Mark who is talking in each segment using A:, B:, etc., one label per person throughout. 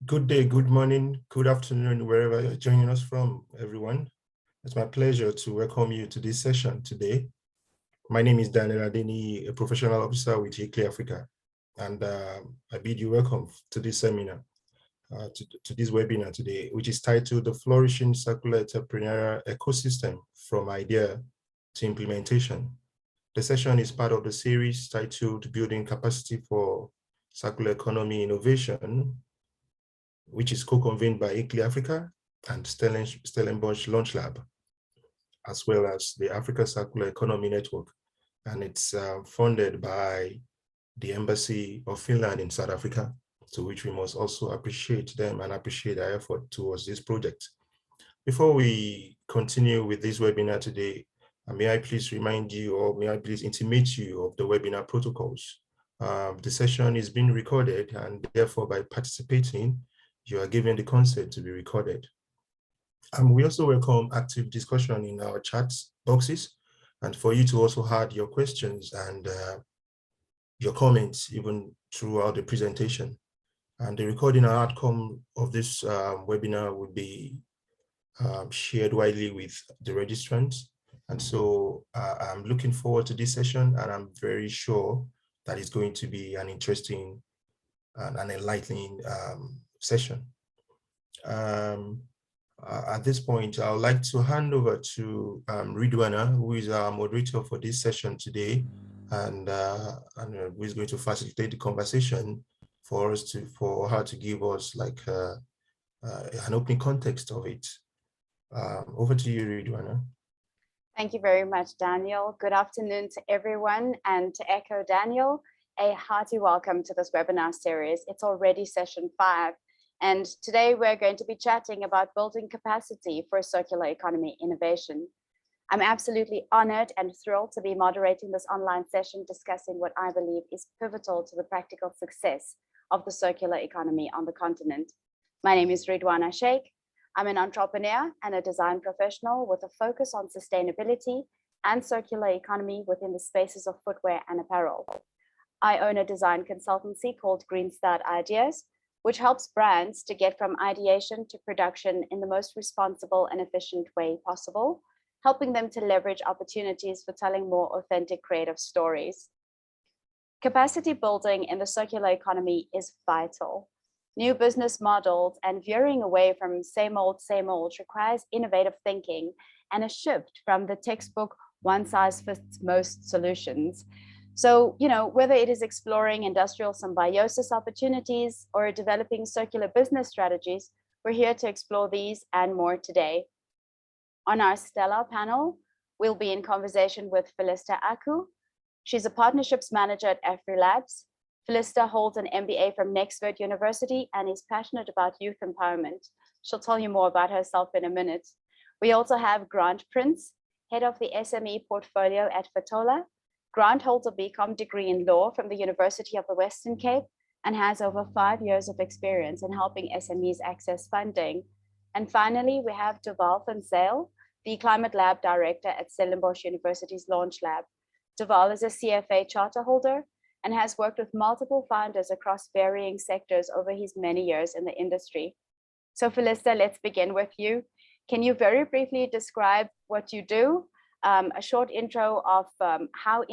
A: Good day, good morning, good afternoon, wherever you're joining us from, everyone. It's my pleasure to welcome you to this session today. My name is Daniel Adeni, a professional officer with Hickley Africa, and I bid you welcome to this seminar, to this webinar today, which is titled The Flourishing Circular Entrepreneurial Ecosystem from Idea to Implementation. The session is part of the series titled Building Capacity for Circular Economy Innovation, which is co-convened by Hickley Africa and Stellenbosch Launch Lab, as well as the Africa Circular Economy Network. And it's funded by the Embassy of Finland in South Africa, to which we must also appreciate them and appreciate their effort towards this project. Before we continue with this webinar today, may I please remind you, or may I please intimate you of the webinar protocols. The session is being recorded, and therefore by participating, you are given the consent to be recorded. We also welcome active discussion in our chat boxes, and for you to also add your questions and your comments even throughout the presentation. And the recording and outcome of this webinar will be shared widely with the registrants. And so I'm looking forward to this session, and I'm very sure that it's going to be an interesting and enlightening session. At this point, I would like to hand over to Ridwana, who is our moderator for this session today, and who is going to facilitate the conversation for her to give us like an opening context of it. Over to you, Ridwana.
B: Thank you very much, Daniel. Good afternoon to everyone, and to echo Daniel, a hearty welcome to this webinar series. It's already session 5. And today we're going to be chatting about building capacity for circular economy innovation. I'm absolutely honored and thrilled to be moderating this online session discussing what I believe is pivotal to the practical success of the circular economy on the continent. My name is Ridwana Sheikh. I'm an entrepreneur and a design professional with a focus on sustainability and circular economy within the spaces of footwear and apparel. I own a design consultancy called Green Start Ideas, which helps brands to get from ideation to production in the most responsible and efficient way possible, helping them to leverage opportunities for telling more authentic creative stories. Capacity building in the circular economy is vital. New business models and veering away from same old requires innovative thinking and a shift from the textbook one-size-fits-most solutions. So, whether it is exploring industrial symbiosis opportunities or developing circular business strategies, we're here to explore these and more today. On our Stellar panel, we'll be in conversation with Felista Aku. She's a partnerships manager at AfriLabs. Felista holds an MBA from Nexford University and is passionate about youth empowerment. She'll tell you more about herself in a minute. We also have Grant Prince, head of the SME portfolio at Fatola. Grant holds a BCom degree in law from the University of the Western Cape and has over 5 years of experience in helping SMEs access funding. And finally, we have Duval van Zyl, the Climate Lab Director at Stellenbosch University's Launch Lab. Duval is a CFA charter holder and has worked with multiple founders across varying sectors over his many years in the industry. So Felista, let's begin with you. Can you very briefly describe what you do? A short intro of how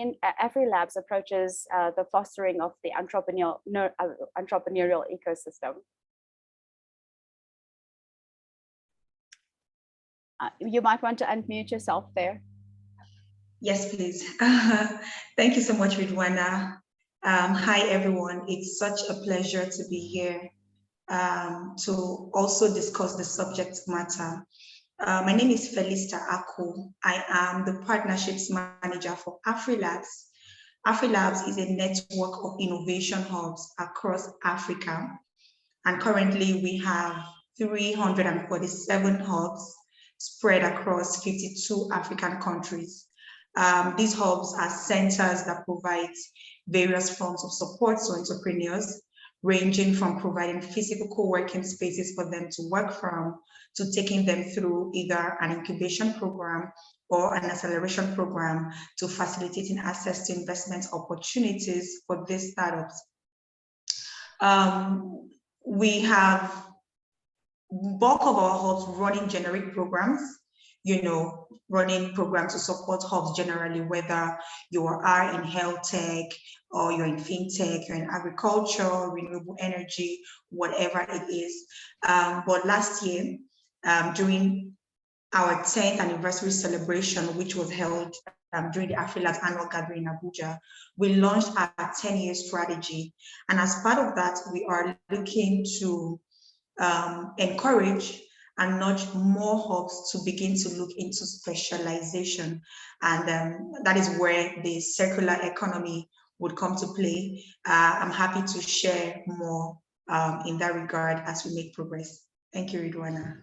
B: AfriLabs approaches the fostering of the entrepreneurial ecosystem. You might want to unmute yourself there.
C: Yes, please. Thank you so much, Ridwana. Hi, everyone. It's such a pleasure to be here to also discuss the subject matter. My name is Felista Aku. I am the partnerships manager for AfriLabs. AfriLabs is a network of innovation hubs across Africa. And currently we have 347 hubs spread across 52 African countries. These hubs are centers that provide various forms of support to entrepreneurs, ranging from providing physical co-working spaces for them to work from, to taking them through either an incubation program or an acceleration program to facilitating access to investment opportunities for these startups. we have bulk of our hubs running generic programs, running programs to support hubs generally, whether you are in health tech or you're in fintech, you're in agriculture, renewable energy, whatever it is. But last year, during our 10th anniversary celebration, which was held during the AfriLabs annual gathering in Abuja, we launched our 10-year strategy. And as part of that, we are looking to encourage and nudge more hubs to begin to look into specialization. And that is where the circular economy would come to play. I'm happy to share more in that regard as we make progress. Thank you, Ridwana.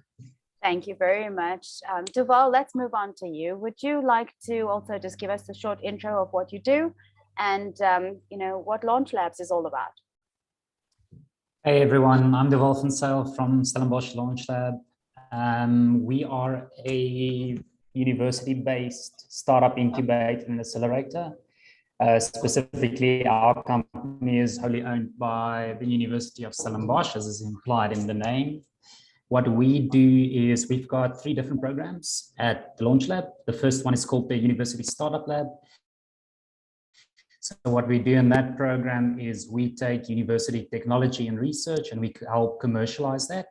B: Thank you very much. Duval, let's move on to you. Would you like to also just give us a short intro of what you do and what Launch Labs is all about?
D: Hey everyone, I'm Duval from Stellenbosch Launch Lab. We are a university-based startup incubator and accelerator. Specifically, our company is wholly owned by the University of Stellenbosch, as is implied in the name. What we do is we've got 3 different programs at the Launch Lab. The first one is called the University Startup Lab. So what we do in that program is we take university technology and research and we help commercialize that.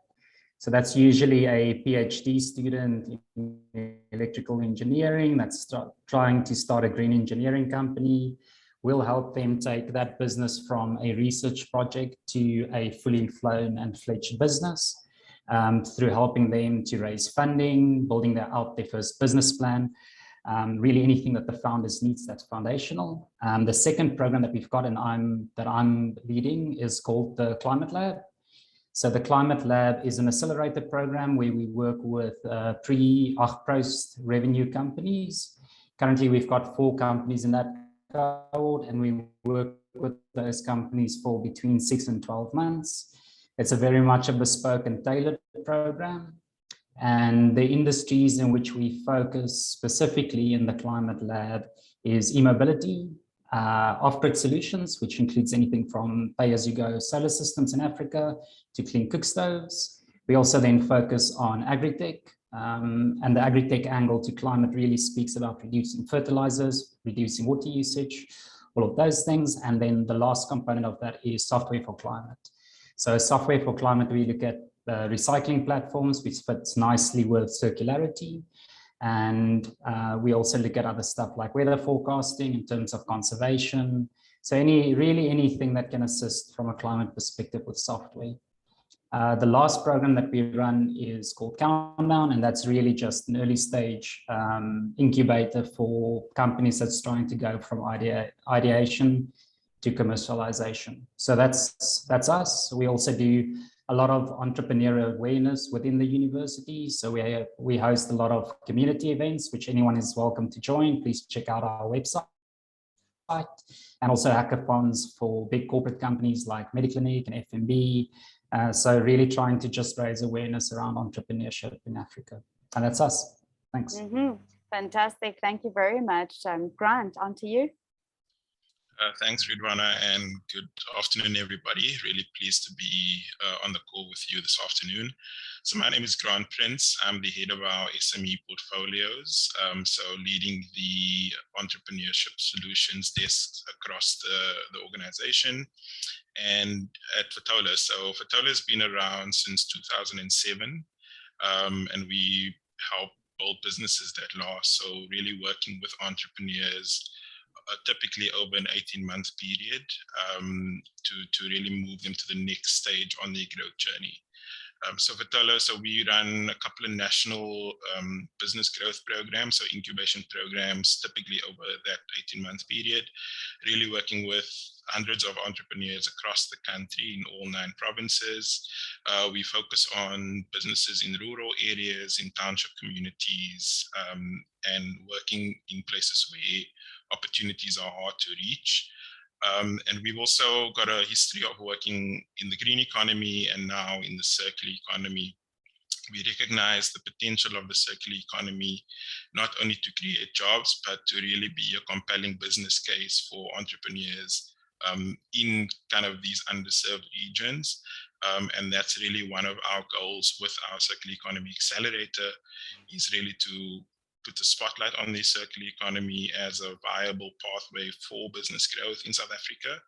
D: So that's usually a PhD student in electrical engineering that's trying to start a green engineering company. We'll help them take that business from a research project to a fully flown and fledged business. Through helping them to raise funding, building out their first business plan, really anything that the founders needs that's foundational. The second program that we've got and I'm leading is called the Climate Lab. So the Climate Lab is an accelerator program where we work with pre-post revenue companies. Currently, we've got 4 companies in that cohort, and we work with those companies for between 6 and 12 months. It's a very much a bespoke and tailored program. And the industries in which we focus specifically in the Climate Lab is e-mobility, off-grid solutions, which includes anything from pay-as-you-go solar systems in Africa to clean cook stoves. We also then focus on agri-tech, and the agri-tech angle to climate really speaks about reducing fertilizers, reducing water usage, all of those things. And then the last component of that is software for climate. So software for climate, we look at recycling platforms, which fits nicely with circularity. And we also look at other stuff like weather forecasting in terms of conservation. So really anything that can assist from a climate perspective with software. The last program that we run is called Countdown, and that's really just an early stage incubator for companies that's trying to go from ideation to commercialization. So that's us. We also do a lot of entrepreneurial awareness within the university. So we host a lot of community events, which anyone is welcome to join. Please check out our website. And also hackathons for big corporate companies like Mediclinic and FMB. So really trying to just raise awareness around entrepreneurship in Africa. And that's us. Thanks.
B: Fantastic. Thank you very much. Grant, on to you.
E: Thanks, Ridwana, and good afternoon, everybody. Really pleased to be on the call with you this afternoon. So my name is Grant Prince. I'm the head of our SME portfolios, so leading the entrepreneurship solutions desk across the organization and at Fatola. So Fatola has been around since 2007, and we help build businesses that last. So really working with entrepreneurs typically over an 18-month period to really move them to the next stage on their growth journey. So Fatola, so we run a couple of national business growth programs, so incubation programs, typically over that 18-month period, really working with hundreds of entrepreneurs across the country in all 9 provinces. We focus on businesses in rural areas, in township communities, and working in places where opportunities are hard to reach. And we've also got a history of working in the green economy and now in the circular economy. We recognize the potential of the circular economy, not only to create jobs, but to really be a compelling business case for entrepreneurs in kind of these underserved regions. And that's really one of our goals with our Circular Economy Accelerator, is really to put the spotlight on the circular economy as a viable pathway for business growth in South Africa,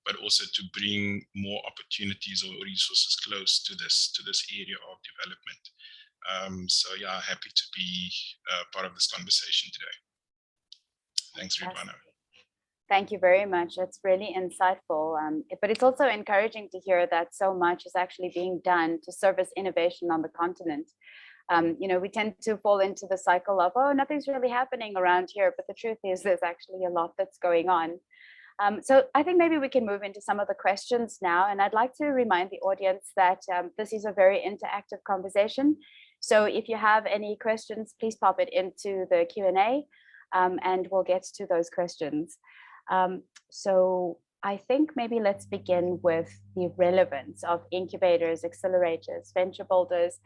E: but also to bring more opportunities or resources close to this area of development. So yeah, happy to be part of this conversation today. Thanks, Ridwana.
B: Thank you very much. That's really insightful. But it's also encouraging to hear that so much is actually being done to service innovation on the continent. We tend to fall into the cycle of, oh, nothing's really happening around here. But the truth is there's actually a lot that's going on. So I think maybe we can move into some of the questions now. And I'd like to remind the audience that this is a very interactive conversation. So if you have any questions, please pop it into the Q&A and we'll get to those questions. So I think maybe let's begin with the relevance of incubators, accelerators, venture builders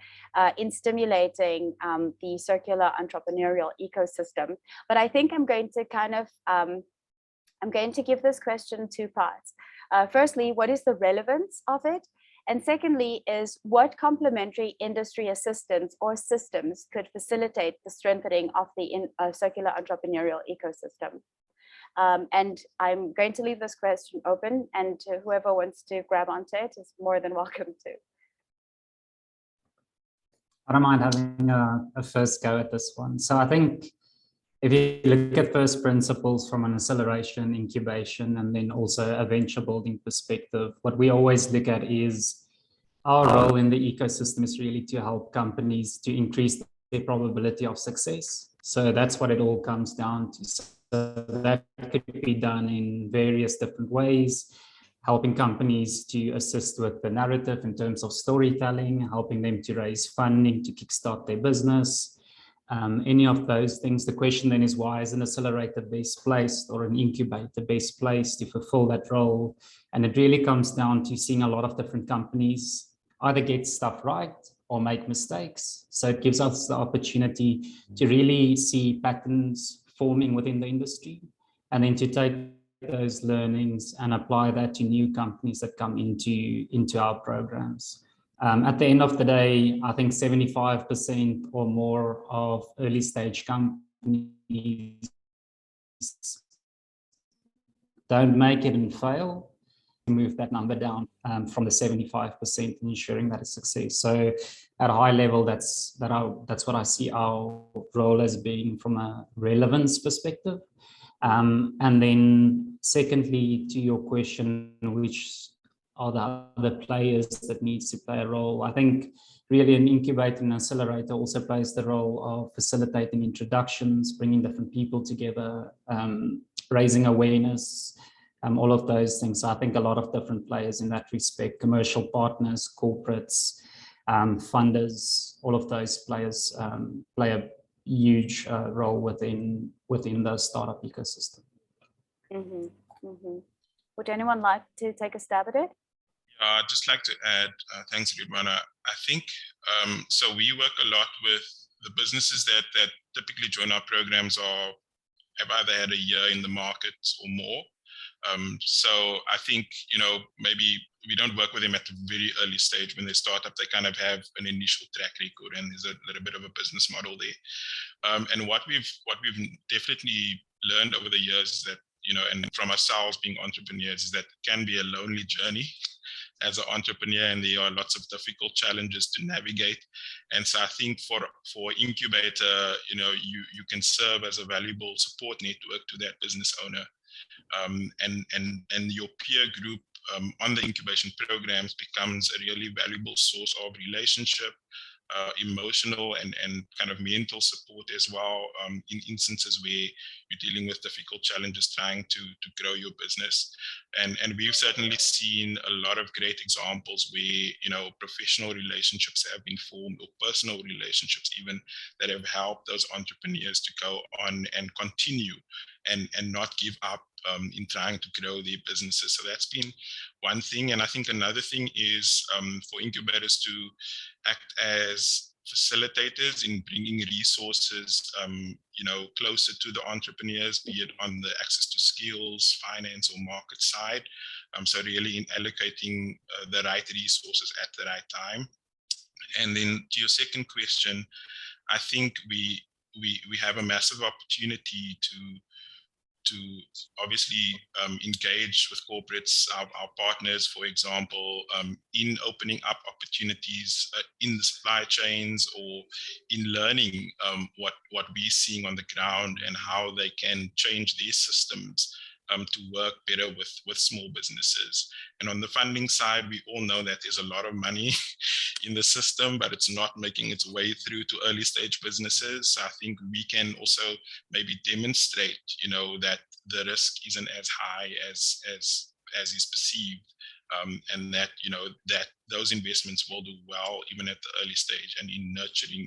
B: in stimulating the circular entrepreneurial ecosystem. But I think I'm going to give this question two parts. Firstly, what is the relevance of it? And secondly is what complementary industry assistance or systems could facilitate the strengthening of the circular entrepreneurial ecosystem? And I'm going to leave this question open, and whoever wants to grab onto it is more than welcome to.
D: I don't mind having a first go at this one. So I think if you look at first principles from an acceleration, incubation, and then also a venture building perspective, what we always look at is our role in the ecosystem is really to help companies to increase their probability of success. So that's what it all comes down to. So that could be done in various different ways, helping companies to assist with the narrative in terms of storytelling, helping them to raise funding to kickstart their business, any of those things. The question then is, why is an accelerator best placed or an incubator best placed to fulfill that role? And it really comes down to seeing a lot of different companies either get stuff right or make mistakes. So it gives us the opportunity to really see patterns forming within the industry, and then to take those learnings and apply that to new companies that come into our programs. At the end of the day, I think 75% or more of early stage companies don't make it and fail. Move that number down from the 75% and ensuring that it's success. So at a high level, that's what I see our role as being from a relevance perspective. And then secondly, to your question, which are the other players that needs to play a role? I think really an incubator and accelerator also plays the role of facilitating introductions, bringing different people together, raising awareness, all of those things. So I think a lot of different players in that respect, commercial partners, corporates, funders, all of those players play a huge role within the startup ecosystem.
B: Mm-hmm. Mm-hmm. Would anyone like to take a stab at it?
E: I'd just like to add, thanks, Ridwana. I think, so we work a lot with the businesses that typically join our programs have either had a year in the market or more. So I think, maybe we don't work with them at the very early stage when they start up. They kind of have an initial track record, and there's a little bit of a business model there. And what we've definitely learned over the years is that, and from ourselves being entrepreneurs, is that it can be a lonely journey as an entrepreneur, and there are lots of difficult challenges to navigate. And so I think for incubator, you can serve as a valuable support network to that business owner. And your peer group on the incubation programs becomes a really valuable source of relationship, emotional and kind of mental support as well, in instances where you're dealing with difficult challenges trying to grow your business. And we've certainly seen a lot of great examples where professional relationships have been formed, or personal relationships even, that have helped those entrepreneurs to go on and continue and not give up in trying to grow their businesses. So that's been one thing. And I think another thing is for incubators to act as facilitators in bringing resources closer to the entrepreneurs, be it on the access to skills, finance, or market side. So really in allocating the right resources at the right time. And then to your second question, I think we have a massive opportunity to obviously engage with corporates, our partners, for example, in opening up opportunities in the supply chains, or in learning what we're seeing on the ground and how they can change their systems to work better with small businesses. And on the funding side, we all know that there's a lot of money in the system, but it's not making its way through to early stage businesses. So I think we can also maybe demonstrate, that the risk isn't as high as is perceived, and that that those investments will do well even at the early stage, and in nurturing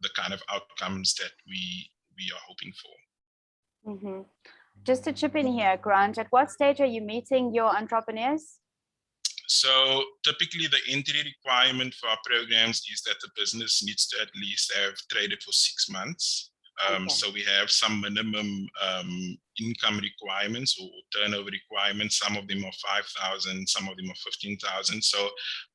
E: the kind of outcomes that we are hoping for.
B: Mm-hmm. Just to chip in here, Grant, at what stage are you meeting your entrepreneurs?
E: So typically the entry requirement for our programs is that the business needs to at least have traded for 6 months.
B: Okay.
E: So we have some minimum income requirements or turnover requirements. Some of them are 5,000, some of them are 15,000. So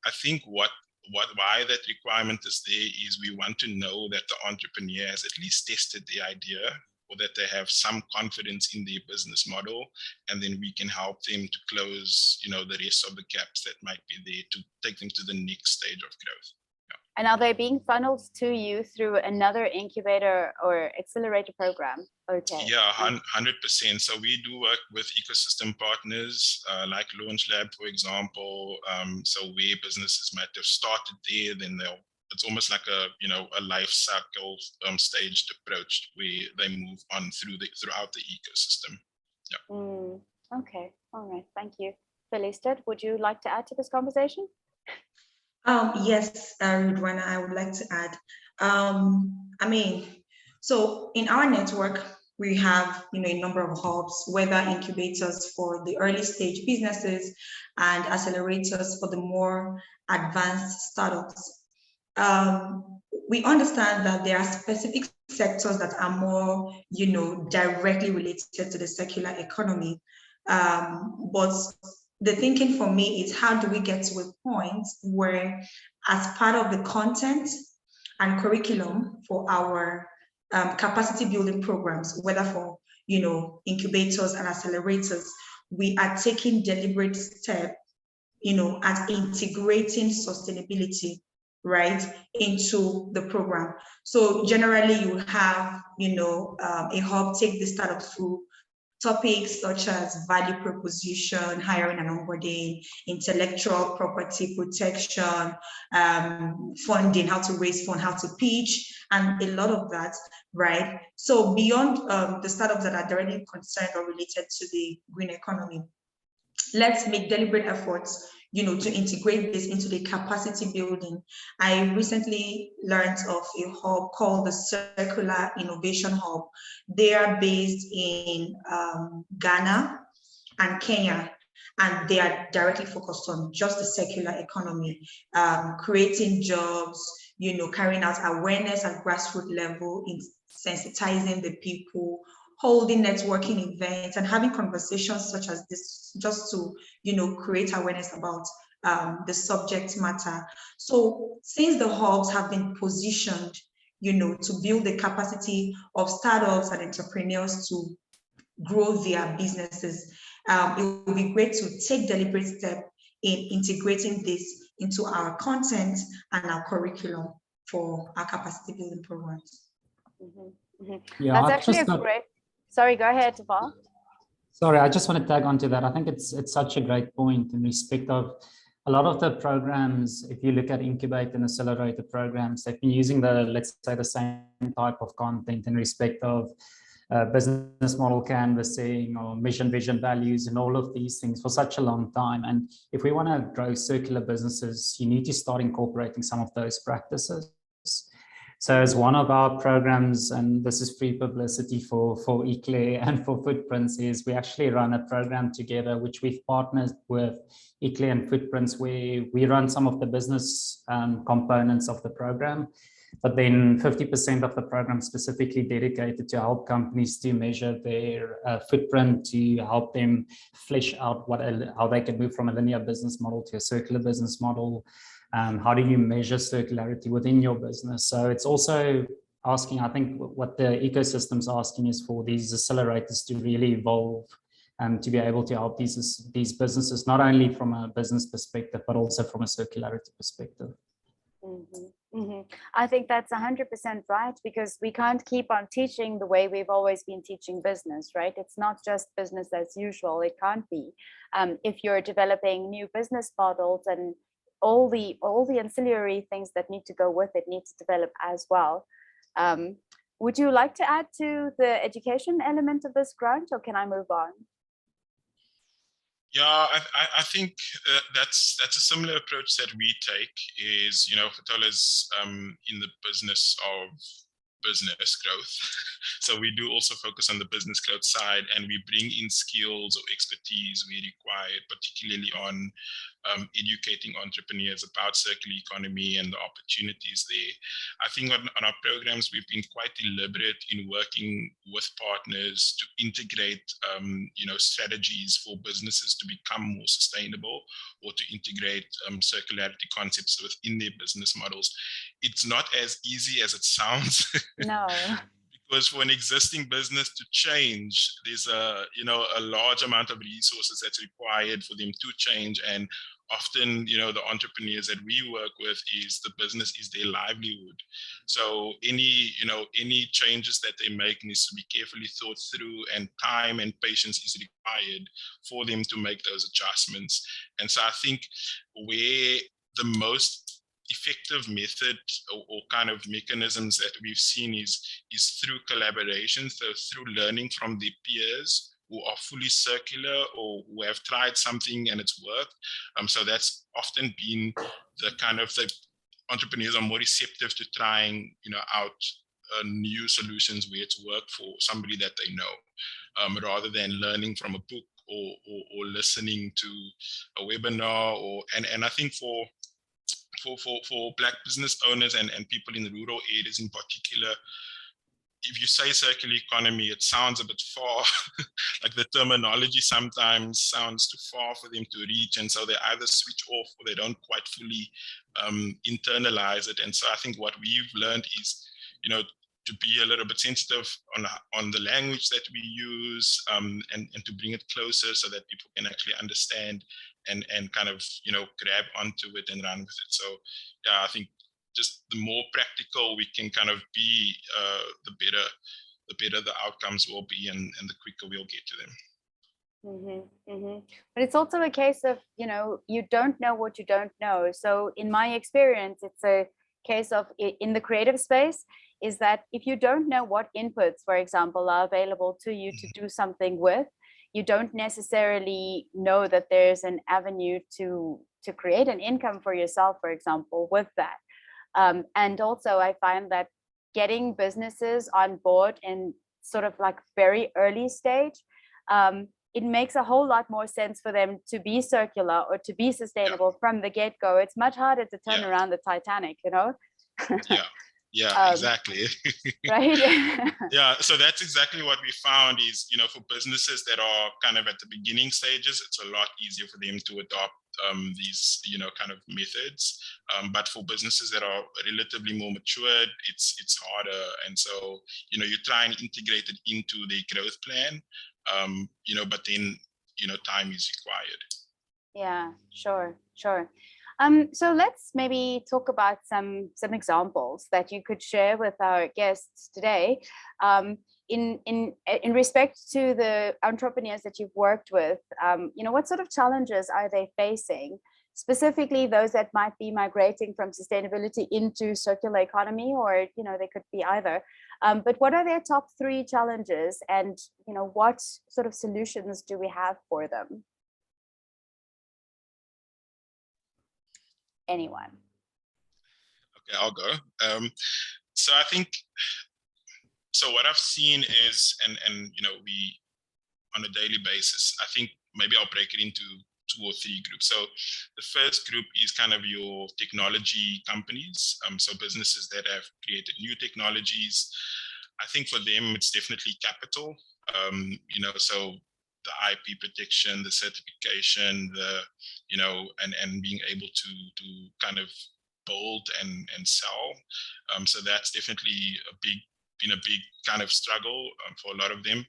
E: I think why that requirement is there is we want to know that the entrepreneur has at least tested the idea, or that they have some confidence in their business model, and then we can help them to close, the rest of the gaps that might be there to take them to the next stage of growth. Yeah.
B: And are they being funneled to you through another incubator or accelerator program? Okay.
E: Yeah, 100%. So we do work with ecosystem partners like Launch Lab, for example. So where businesses might have started there, then it's almost like a life cycle staged approach where they move on throughout the ecosystem. Yeah.
B: Okay. All right. Thank you. Felisted, would you like to add to this conversation?
C: Yes, Ridwana, I would like to add. So in our network, we have a number of hubs, whether incubators for the early stage businesses and accelerators for the more advanced startups. We understand that there are specific sectors that are more, directly related to the circular economy. But the thinking for me is, how do we get to a point where, as part of the content and curriculum for our capacity building programs, whether for, incubators and accelerators, we are taking deliberate steps, at integrating sustainability, right, into the program. So generally you have, a hub take the startup through topics such as value proposition, hiring and onboarding, intellectual property protection, funding, how to raise funds, how to pitch, and a lot of that, right? So beyond the startups that are directly concerned or related to the green economy, let's make deliberate efforts, to integrate this into the capacity building. I recently learned of a hub called the Circular Innovation Hub. They are based in Ghana and Kenya, and they are directly focused on just the circular economy, creating jobs, carrying out awareness at grassroots level, in sensitizing the people, holding networking events and having conversations such as this, just to, create awareness about the subject matter. So since the hubs have been positioned, to build the capacity of startups and entrepreneurs to grow their businesses, it would be great to take deliberate steps in integrating this into our content and our curriculum for our capacity building programs.
B: Mm-hmm. Mm-hmm.
D: Yeah,
B: That's actually a great. Sorry, go ahead, Val.
D: Sorry, I just want to tag onto that. I think it's such a great point in respect of a lot of the programs. If you look at incubate and accelerator programs, they've been using let's say the same type of content in respect of business model canvassing or mission, vision, values, and all of these things for such a long time. And if we want to grow circular businesses, you need to start incorporating some of those practices. So as one of our programs, and this is free publicity for ICLE and for Footprints, is we actually run a program together, which we've partnered with ICLE and Footprints, where we run some of the business components of the program. but then 50% of the program specifically dedicated to help companies to measure their footprint, to help them flesh out how they can move from a linear business model to a circular business model. How do you measure circularity within your business? So it's also asking, I think what the ecosystem's asking is for these accelerators to really evolve, to be able to help these businesses, not only from a business perspective, but also from a circularity perspective.
B: I think that's 100% right, because we can't keep on teaching the way we've always been teaching business, right? It's not just business as usual. It can't be. If you're developing new business models, and all the ancillary things that need to go with it need to develop as well. Would you like to add to the education element of this grant, or can I move on?
E: Yeah, I think that's a similar approach that we take. Is, Fatola is in the business of business growth. So we do also focus on the business growth side, and we bring in skills or expertise we require, particularly on educating entrepreneurs about circular economy and the opportunities there. I think on our programs, we've been quite deliberate in working with partners to integrate strategies for businesses to become more sustainable, or to integrate circularity concepts within their business models. It's not as easy as it sounds.
B: No.
E: Because for an existing business to change, there's a large amount of resources that's required for them to change. And often, the entrepreneurs that we work with, the business is their livelihood. So any changes that they make needs to be carefully thought through, and time and patience is required for them to make those adjustments. And so I think where the most effective method or kind of mechanisms that we've seen is through collaboration, so through learning from their peers who are fully circular or who have tried something and it's worked. So that's often been the kind of the entrepreneurs are more receptive to trying out new solutions where it's worked for somebody that they know, rather than learning from a book or listening to a webinar. And I think for Black business owners and people in the rural areas in particular, if you say circular economy, it sounds a bit far, like the terminology sometimes sounds too far for them to reach. And so they either switch off or they don't quite fully internalize it. And so I think what we've learned is, to be a little bit sensitive on the language that we use, and to bring it closer so that people can actually understand and kind of, grab onto it and run with it. So yeah, I think just the more practical we can kind of be, the better the outcomes will be, and the quicker we'll get to them.
B: But it's also a case of, you don't know what you don't know. So in my experience, it's a case of, in the creative space, is that if you don't know what inputs, for example, are available to you to do something with, you don't necessarily know that there's an avenue to create an income for yourself, for example, with that. And also I find that getting businesses on board in sort of like very early stage, it makes a whole lot more sense for them to be circular or to be sustainable from the get-go. It's much harder to turn around the Titanic,
E: Yeah, exactly.
B: Right.
E: Yeah, so that's exactly what we found is, for businesses that are kind of at the beginning stages, it's a lot easier for them to adopt these, kind of methods. But for businesses that are relatively more matured, it's harder. And so, you try and integrate it into their growth plan, but then, time is required. Yeah,
B: sure. So let's maybe talk about some examples that you could share with our guests today, in respect to the entrepreneurs that you've worked with. What sort of challenges are they facing, specifically those that might be migrating from sustainability into circular economy, or they could be either. But what are their top 3 challenges, and what sort of solutions do we have for them? Anyone?
E: Okay, I'll go. So I think, so what I've seen is, and we, on a daily basis, I think maybe I'll break it into two or three groups. So the first group is kind of your technology companies, so businesses that have created new technologies. I think for them, it's definitely capital, so the IP protection, the certification, and being able to kind of build and sell. So that's definitely been a big kind of struggle for a lot of them.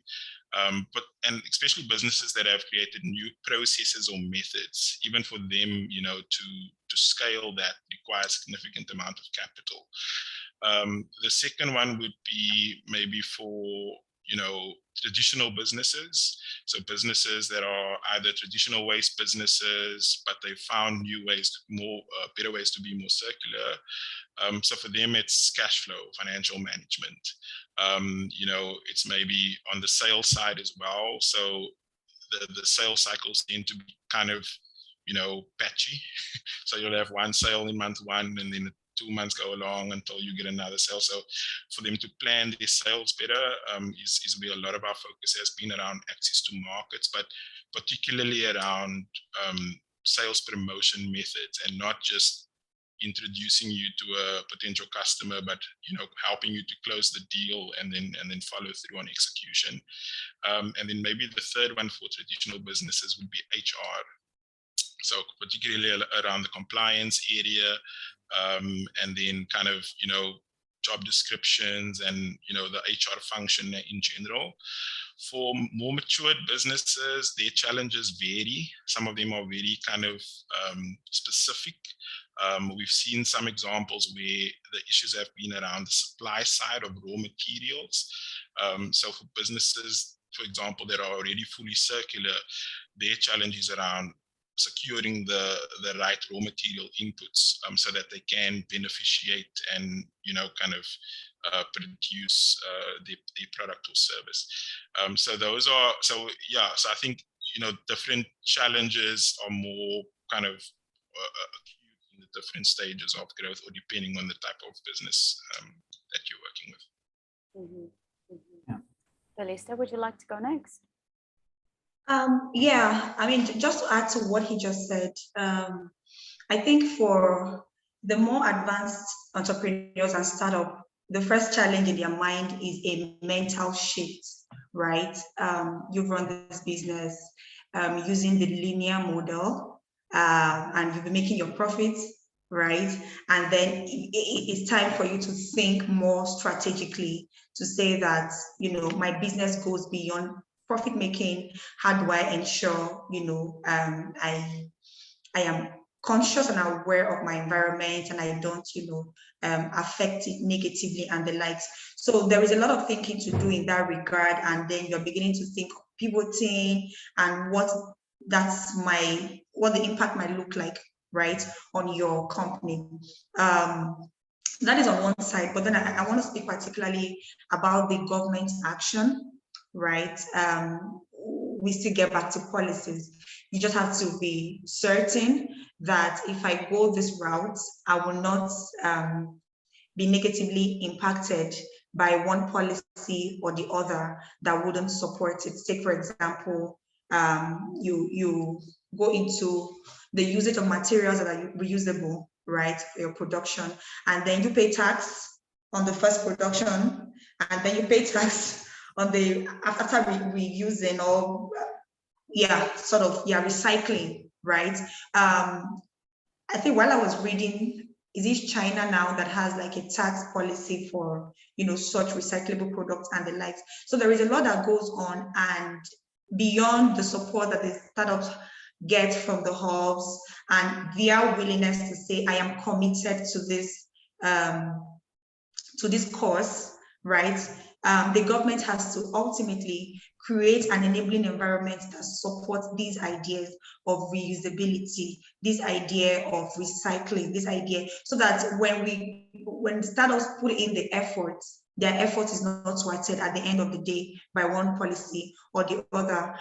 E: And especially businesses that have created new processes or methods, even for them, to scale that requires a significant amount of capital. The second one would be maybe for traditional businesses. So businesses that are either traditional waste businesses, but they found new ways, better ways to be more circular. So for them, it's cash flow, financial management. It's maybe on the sales side as well. So the sales cycles tend to be kind of, patchy. So you'll have one sale in month one, and then 2 months go along until you get another sale. So for them to plan their sales better is where a lot of our focus has been around access to markets, but particularly around sales promotion methods, and not just introducing you to a potential customer, but helping you to close the deal and then follow through on execution. And then maybe the third one for traditional businesses would be HR. So particularly around the compliance area, and then kind of job descriptions and the HR function in general. For more matured businesses, their challenges vary. Some of them are very kind of specific. We've seen some examples where the issues have been around the supply side of raw materials. So for businesses, for example, that are already fully circular, their challenge is around securing the right raw material inputs so that they can beneficiate and kind of produce the product or service. So I think different challenges are more kind of acute in the different stages of growth, or depending on the type of business that you're working with.
B: Mm-hmm. Mm-hmm. Yeah. Felista, would you like to go next?
C: Yeah, I mean, just to add to what he just said, I think for the more advanced entrepreneurs and startup, the first challenge in their mind is a mental shift, right? You've run this business using the linear model, and you'll be making your profits, right? And then it's time for you to think more strategically, to say that, my business goes beyond profit making. How do I ensure, I am conscious and aware of my environment, and I don't, affect it negatively and the likes. So there is a lot of thinking to do in that regard, and then you're beginning to think pivoting and what the impact might look like, right, on your company. That is on one side, but then I want to speak particularly about the government action. Right, we still get back to policies. You just have to be certain that if I go this route, I will not be negatively impacted by one policy or the other that wouldn't support it. Take, for example, you go into the usage of materials that are reusable, right, for your production, and then you pay tax on the first production, and then you pay tax on the after reusing or recycling, right? I think while I was reading, is it China now that has like a tax policy for such recyclable products and the likes? So there is a lot that goes on, and beyond the support that the startups get from the hubs and their willingness to say, I am committed to this cause, right? The government has to ultimately create an enabling environment that supports these ideas of reusability, this idea of recycling, this idea, so that when startups put in the effort, their effort is not thwarted at the end of the day by one policy or the other.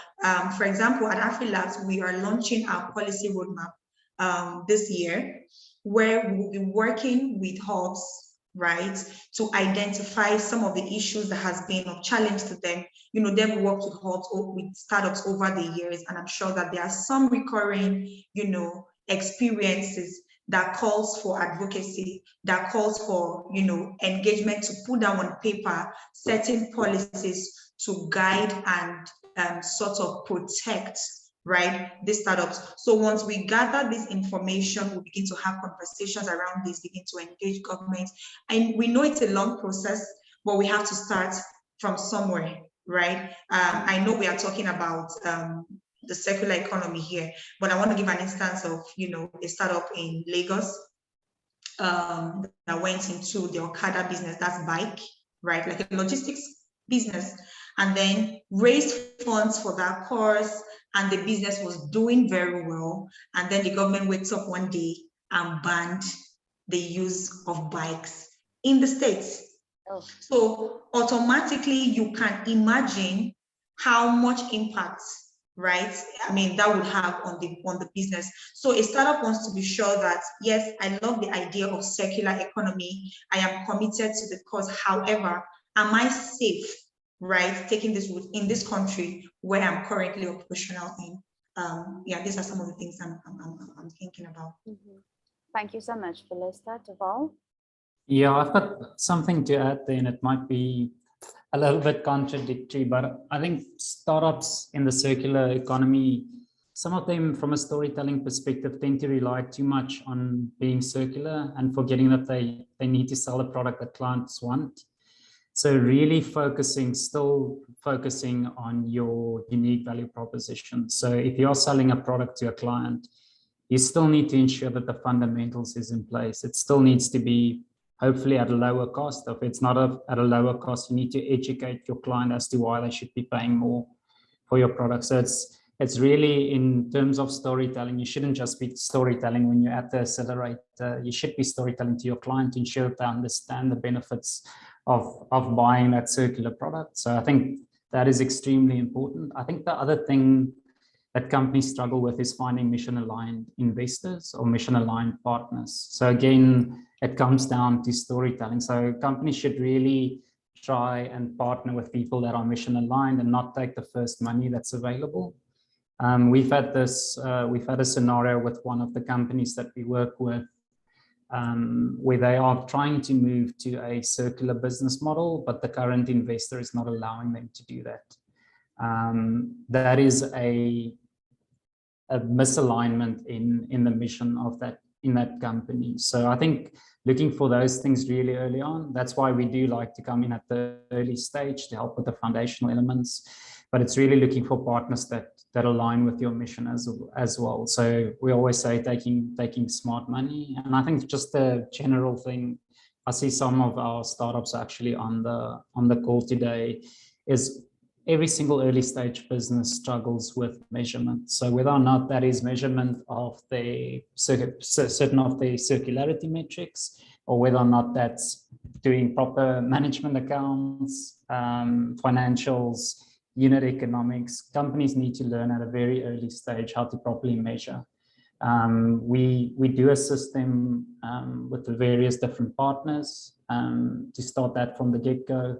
C: For example, at AfriLabs, we are launching our policy roadmap this year, where we will be working with hubs right, to identify some of the issues that has been of challenge to them. You know, they've worked with startups over the years, and I'm sure that there are some recurring, you know, experiences that calls for advocacy, that calls for, you know, engagement to put down on paper certain policies to guide and sort of protect, right, these startups. So once we gather this information, we begin to have conversations around this, begin to engage government. And we know it's a long process, but we have to start from somewhere, right? I know we are talking about the circular economy here, but I want to give an instance of, you know, a startup in Lagos that went into the Okada business, that's bike, right? Like a logistics business, and then raised funds for that course, and the business was doing very well. And then the government wakes up one day and banned the use of bikes in the States. Oh. So automatically you can imagine how much impact, right, I mean, that would have on the business. So a startup wants to be sure that, yes, I love the idea of circular economy, I am committed to the cause. However, am I safe, right, taking this route in this country where I'm currently operational in? Yeah, these are some of the things I'm thinking about.
B: Mm-hmm. Thank you so much, Felista. Deval?
D: Yeah, I've got something to add there, and it might be a little bit contradictory, but I think startups in the circular economy, some of them from a storytelling perspective tend to rely too much on being circular and forgetting that they need to sell a product that clients want. So really still focusing on your unique value proposition. So if you're selling a product to a client, you still need to ensure that the fundamentals is in place. It still needs to be hopefully at a lower cost. If it's not at a lower cost, you need to educate your client as to why they should be paying more for your product. So it's really, in terms of storytelling, you shouldn't just be storytelling when you're at the accelerator. You should be storytelling to your client to ensure that they understand the benefits of buying that circular product. So I think that is extremely important. I think the other thing that companies struggle with is finding mission-aligned investors or mission-aligned partners. So again, it comes down to storytelling. So companies should really try and partner with people that are mission-aligned and not take the first money that's available. We've had a scenario with one of the companies that we work with, where they are trying to move to a circular business model, but the current investor is not allowing them to do that. That is a misalignment in the mission of that company. So I think looking for those things really early on, that's why we do like to come in at the early stage to help with the foundational elements, but it's really looking for partners that align with your mission as well. So we always say taking smart money. And I think just the general thing, I see some of our startups actually on the call today, is every single early stage business struggles with measurement. So whether or not that is measurement of the certain of the circularity metrics, or whether or not that's doing proper management accounts, financials, unit economics, companies need to learn at a very early stage how to properly measure. We do assist them with the various different partners to start that from the get-go.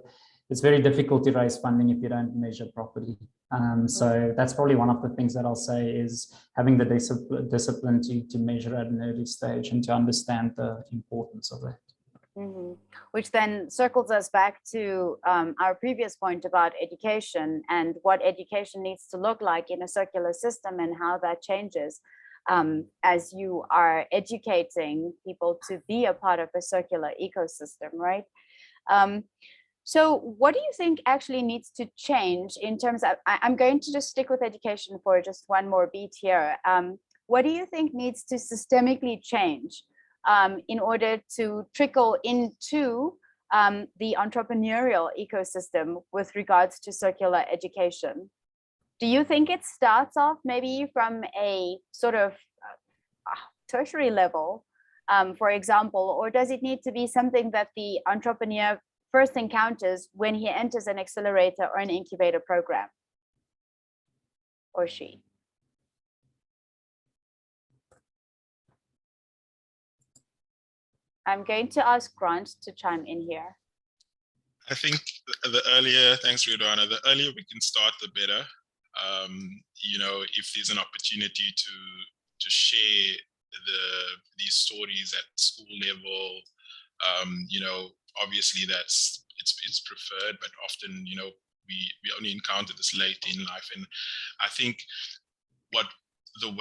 D: It's very difficult to raise funding if you don't measure properly. So that's probably one of the things that I'll say is having the discipline to measure at an early stage and to understand the importance of that.
B: Mm-hmm. Which then circles us back to our previous point about education and what education needs to look like in a circular system and how that changes as you are educating people to be a part of a circular ecosystem, right? So what do you think actually needs to change in terms of, I'm going to just stick with education for just one more beat here. What do you think needs to systemically change in order to trickle into the entrepreneurial ecosystem with regards to circular education? Do you think it starts off maybe from a sort of tertiary level, for example, or does it need to be something that the entrepreneur first encounters when he enters an accelerator or an incubator program, or she? I'm going to ask Grant to chime in here.
E: I think the earlier, thanks Ridwana, the earlier we can start, the better. You know, if there's an opportunity to share these stories at school level, you know, obviously it's preferred, but often, you know, we only encounter this late in life. And I think the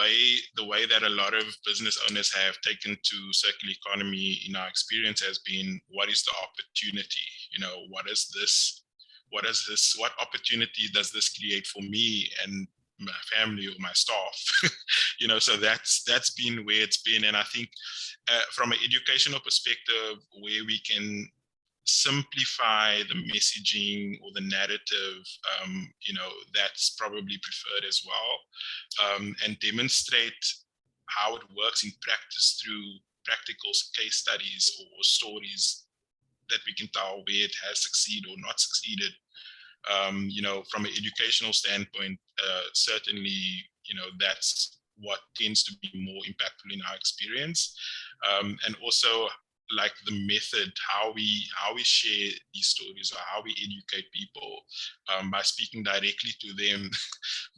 E: way that a lot of business owners have taken to circular economy in our experience has been, what is the opportunity? You know, what opportunity does this create for me and my family or my staff? You know, so that's been where it's been. And I think from an educational perspective, where we can simplify the messaging or the narrative, you know, that's probably preferred as well, and demonstrate how it works in practice through practical case studies or stories that we can tell where it has succeeded or not succeeded. You know, from an educational standpoint, certainly, you know, that's what tends to be more impactful in our experience. And also, like the method, how we share these stories or how we educate people, by speaking directly to them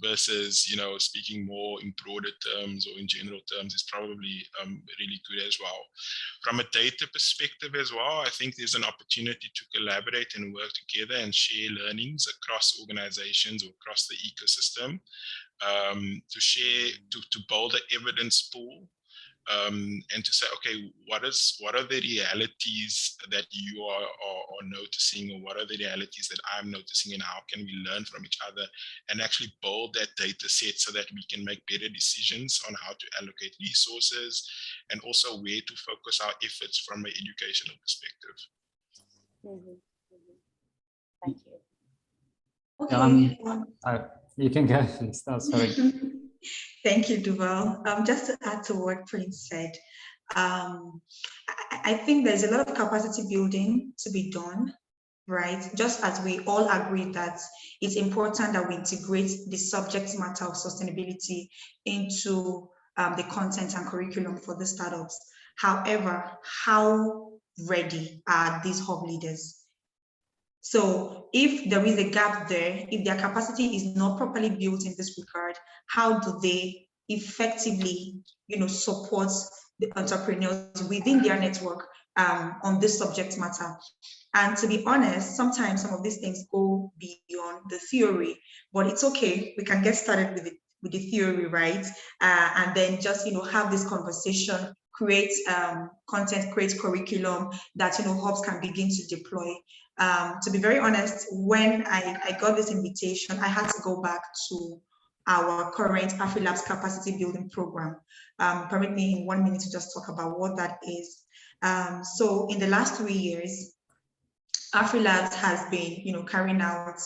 E: versus, you know, speaking more in broader terms or in general terms is probably really good as well. From a data perspective as well, I think there's an opportunity to collaborate and work together and share learnings across organizations or across the ecosystem, to build an evidence pool. And to say, okay, what are the realities that you are noticing, or what are the realities that I'm noticing, and how can we learn from each other and actually build that data set so that we can make better decisions on how to allocate resources and also where to focus our efforts from an educational perspective.
B: Thank you.
C: Okay.
D: You can go, please. Oh, sorry.
C: Thank you, Duval. Just to add to what Prince said, I think there's a lot of capacity building to be done, right? Just as we all agree that it's important that we integrate the subject matter of sustainability into the content and curriculum for the startups. However, how ready are these hub leaders? So if there is a gap there, if their capacity is not properly built in this regard, how do they effectively, you know, support the entrepreneurs within their network on this subject matter? And to be honest, sometimes some of these things go beyond the theory, but it's okay. We can get started with the theory, right? And then just, you know, have this conversation, create content, create curriculum that, you know, hubs can begin to deploy. To be very honest, when I got this invitation, I had to go back to our current AfriLabs capacity building program. Permit me in 1 minute to just talk about what that is. So in the last 3 years, AfriLabs has been, you know, carrying out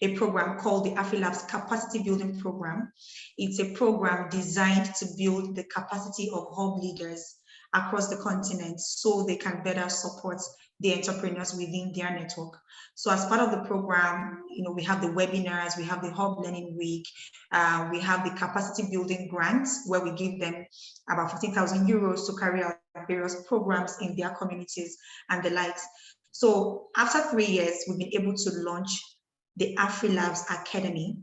C: a program called the AfriLabs Capacity Building Program. It's a program designed to build the capacity of hub leaders across the continent so they can better support the entrepreneurs within their network. So as part of the program, you know, we have the webinars, we have the Hub Learning Week, we have the capacity building grants where we give them about 15,000 euros to carry out various programs in their communities and the likes. So after 3 years, we've been able to launch the AfriLabs Academy,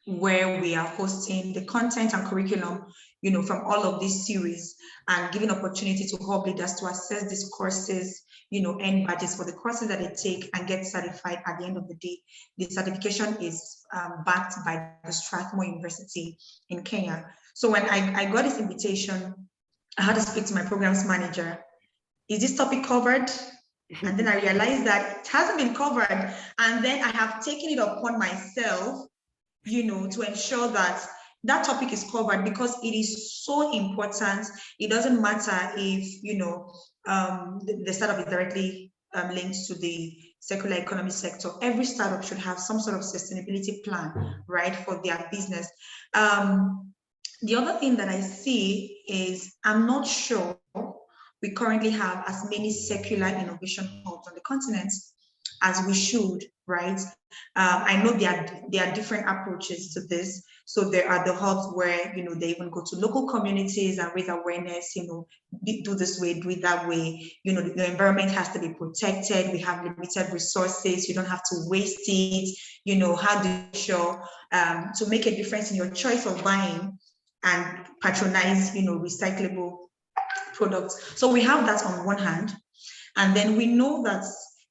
C: where we are hosting the content and curriculum, you know, from all of these series and giving opportunity to hub leaders to assess these courses, you know, earn badges for the courses that they take and get certified at the end of the day. The certification is backed by the Strathmore University in Kenya. So when I got this invitation, I had to speak to my programs manager. Is this topic covered? And then I realized that it hasn't been covered. And then I have taken it upon myself, you know, to ensure that that topic is covered because it is so important. It doesn't matter if, you know, the startup is directly linked to the circular economy sector. Every startup should have some sort of sustainability plan, right, for their business. The other thing that I see is I'm not sure we currently have as many circular innovation hubs on the continent as we should, right? I know there are different approaches to this. So there are the hubs where, you know, they even go to local communities and raise awareness, you know, do this way, do it that way. You know, the environment has to be protected. We have limited resources. You don't have to waste it. You know, how do you show to make a difference in your choice of buying and patronize, you know, recyclable products. So we have that on one hand. And then we know that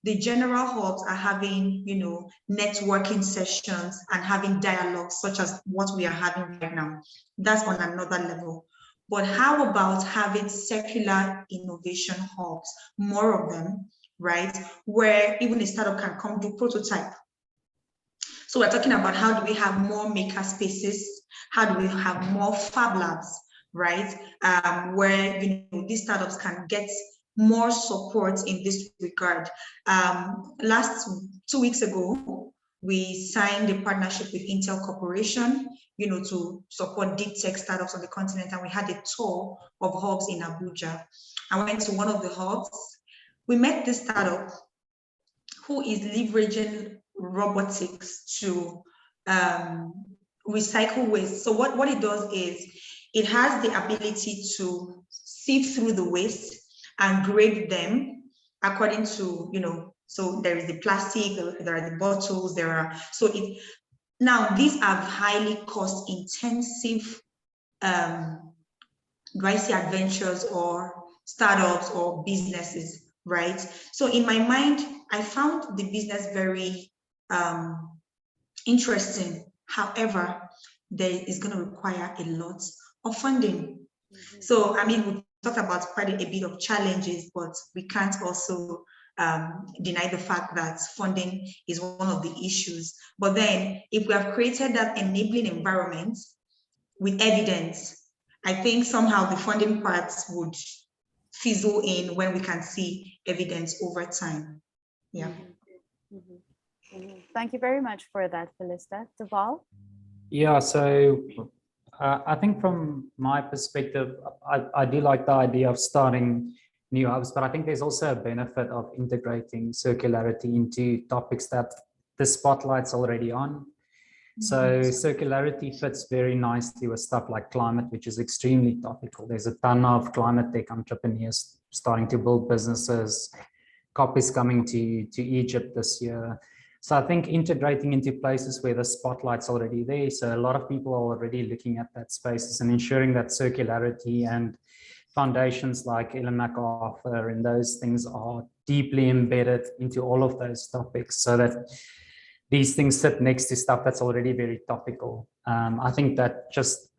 C: the general hubs are having, you know, networking sessions and having dialogues such as what we are having right now. That's on another level. But how about having circular innovation hubs, more of them, right? Where even a startup can come do prototype. So we're talking about how do we have more maker spaces? How do we have more fab labs, right? Where, you know, these startups can get more support in this regard. Last 2 weeks ago, we signed a partnership with Intel Corporation, you know, to support deep tech startups on the continent. And we had a tour of hubs in Abuja. I went to one of the hubs. We met this startup who is leveraging robotics to recycle waste. So what it does is it has the ability to sift through the waste and grade them according to, you know, so there is the plastic, there are the bottles, there are, so it, now these are highly cost intensive, do I say adventures or startups or businesses, right? So in my mind, I found the business very interesting. However, there is going to require a lot of funding. So, I mean, we talked about quite a bit of challenges, but we can't also deny the fact that funding is one of the issues. But then if we have created that enabling environment with evidence, I think somehow the funding parts would fizzle in when we can see evidence over time. Yeah.
B: Thank you very much for that, Felista. Deval?
D: Yeah, so I think from my perspective, I do like the idea of starting new hubs, but I think there's also a benefit of integrating circularity into topics that the spotlight's already on. So circularity fits very nicely with stuff like climate, which is extremely topical. There's a ton of climate tech entrepreneurs starting to build businesses. COP is coming to Egypt this year. So I think integrating into places where the spotlight's already there. So a lot of people are already looking at that spaces and ensuring that circularity and foundations like Ellen MacArthur and those things are deeply embedded into all of those topics so that these things sit next to stuff that's already very topical. I think that just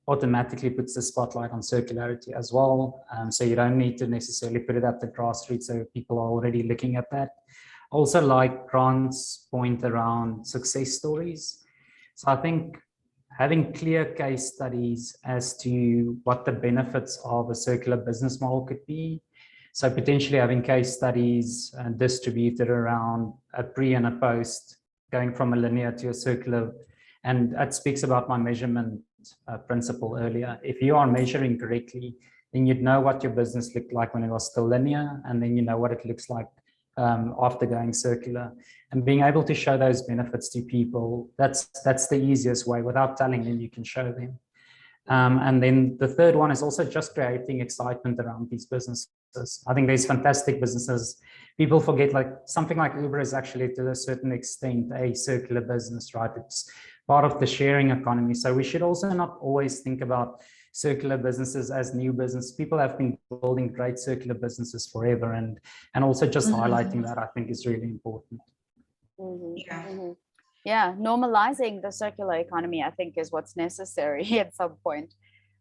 D: automatically puts the spotlight on circularity as well. So you don't need to necessarily put it at the grassroots so people are already looking at that. Also, like Grant's point around success stories. So I think having clear case studies as to what the benefits of a circular business model could be. So potentially having case studies distributed around a pre and a post, going from a linear to a circular. And that speaks about my measurement principle earlier. If you are measuring correctly, then you'd know what your business looked like when it was still linear, and then you know what it looks like after going circular. And being able to show those benefits to people, that's the easiest way. Without telling them, you can show them. And then the third one is also just creating excitement around these businesses. I think there's fantastic businesses. People forget, like something like Uber is actually to a certain extent a circular business, right? It's part of the sharing economy. So we should also not always think about circular businesses as new business. People have been building great circular businesses forever, and also just highlighting that I think is really important.
B: Yeah, normalizing the circular economy, I think, is what's necessary at some point.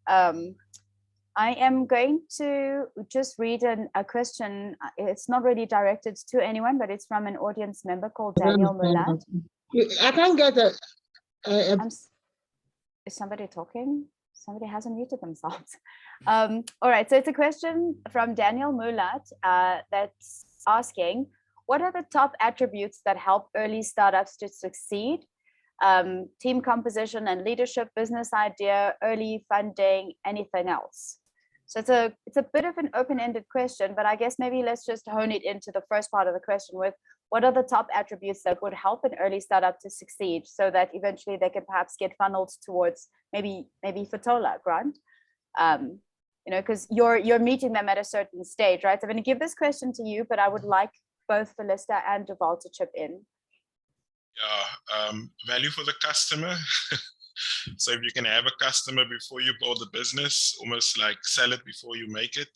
B: I am going to just read a question. It's not really directed to anyone, but it's from an audience member called Daniel Mulat.
F: I can't get a
B: is somebody talking? Somebody hasn't muted themselves. All right, so it's a question from Daniel Mulat that's asking, what are the top attributes that help early startups to succeed? Team composition and leadership, business idea, early funding, anything else? So it's a bit of an open-ended question, but I guess maybe let's just hone it into the first part of the question with what are the top attributes that would help an early startup to succeed so that eventually they can perhaps get funneled towards maybe Fatola, Grant? Because you're meeting them at a certain stage, right? So I'm going to give this question to you, but I would like both Felista and Duval to chip in.
E: Yeah, value for the customer. So if you can have a customer before you build the business, almost like sell it before you make it.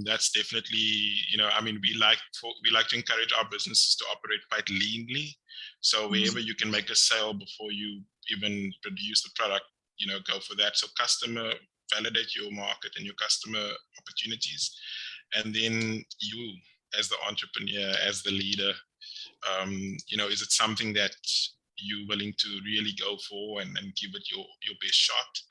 E: That's definitely, we like to encourage our businesses to operate quite leanly. So wherever you can make a sale before you even produce the product, go for that. So customer, validate your market and your customer opportunities. And then you, as the entrepreneur, as the leader, is it something that you're willing to really go for and give it your best shot?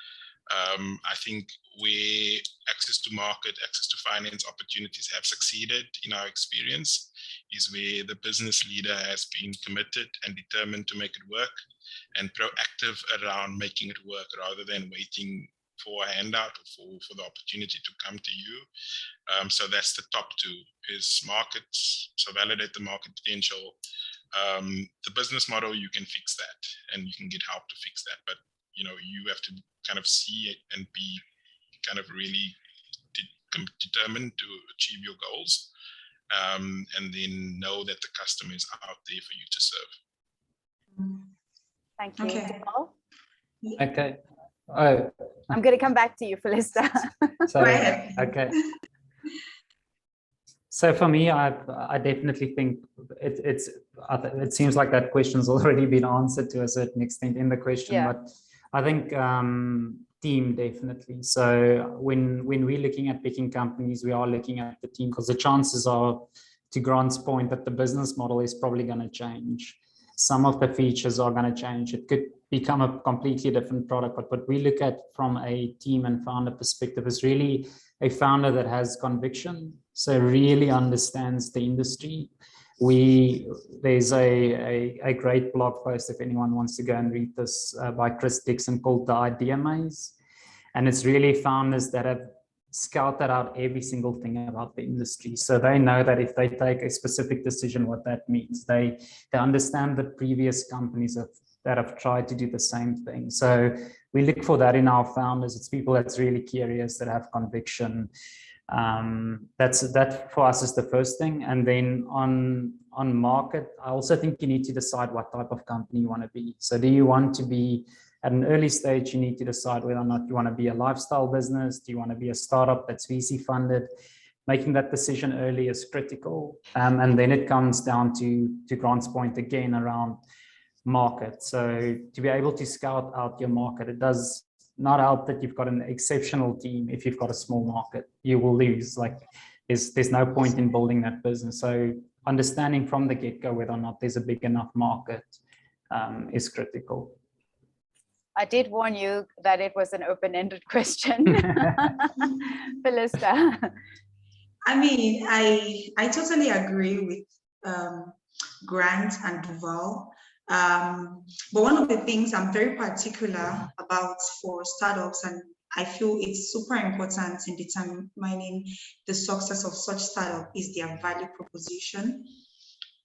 E: I think where access to market, access to finance opportunities have succeeded in our experience is where the business leader has been committed and determined to make it work and proactive around making it work rather than waiting for a handout or for the opportunity to come to you. So that's the top two, is markets, so validate the market potential. The business model, you can fix that and you can get help to fix that, but you have to kind of see it and be kind of really determined to achieve your goals, and then know that the customer is out there for you to serve.
B: Thank you.
C: Okay.
B: Duval?
D: Okay. Oh,
B: I'm going to come back to you, Felista.
D: sorry. Okay. So for me, I definitely think it seems like that question's already been answered to a certain extent in the question,
B: Yeah.
D: but I think team definitely. So when we're looking at picking companies, we are looking at the team, because the chances are, to Grant's point, that the business model is probably going to change. Some of the features are going to change. It could become a completely different product, but what we look at from a team and founder perspective is really a founder that has conviction, so really understands the industry. There's a great blog post, if anyone wants to go and read this, by Chris Dixon, called The Idea Maze. And it's really founders that have scouted out every single thing about the industry. So they know that if they take a specific decision, what that means. They understand the previous companies that have tried to do the same thing. So we look for that in our founders. It's people that's really curious, that have conviction. That for us is the first thing. And then on market, I also think you need to decide what type of company you want to be. So do you want to be at an early stage? You need to decide whether or not you want to be a lifestyle business. Do you want to be a startup that's VC funded? Making that decision early is critical. And then it comes down to Grant's point again around market. So to be able to scout out your market, it does not help that you've got an exceptional team. If you've got a small market, you will lose. Like there's no point in building that business. So understanding from the get-go whether or not there's a big enough market is critical.
B: I did warn you that it was an open-ended question. Felista.
C: I mean, I totally agree with Grant and Duval. But one of the things I'm very particular about for startups, and I feel it's super important in determining the success of such startup, is their value proposition.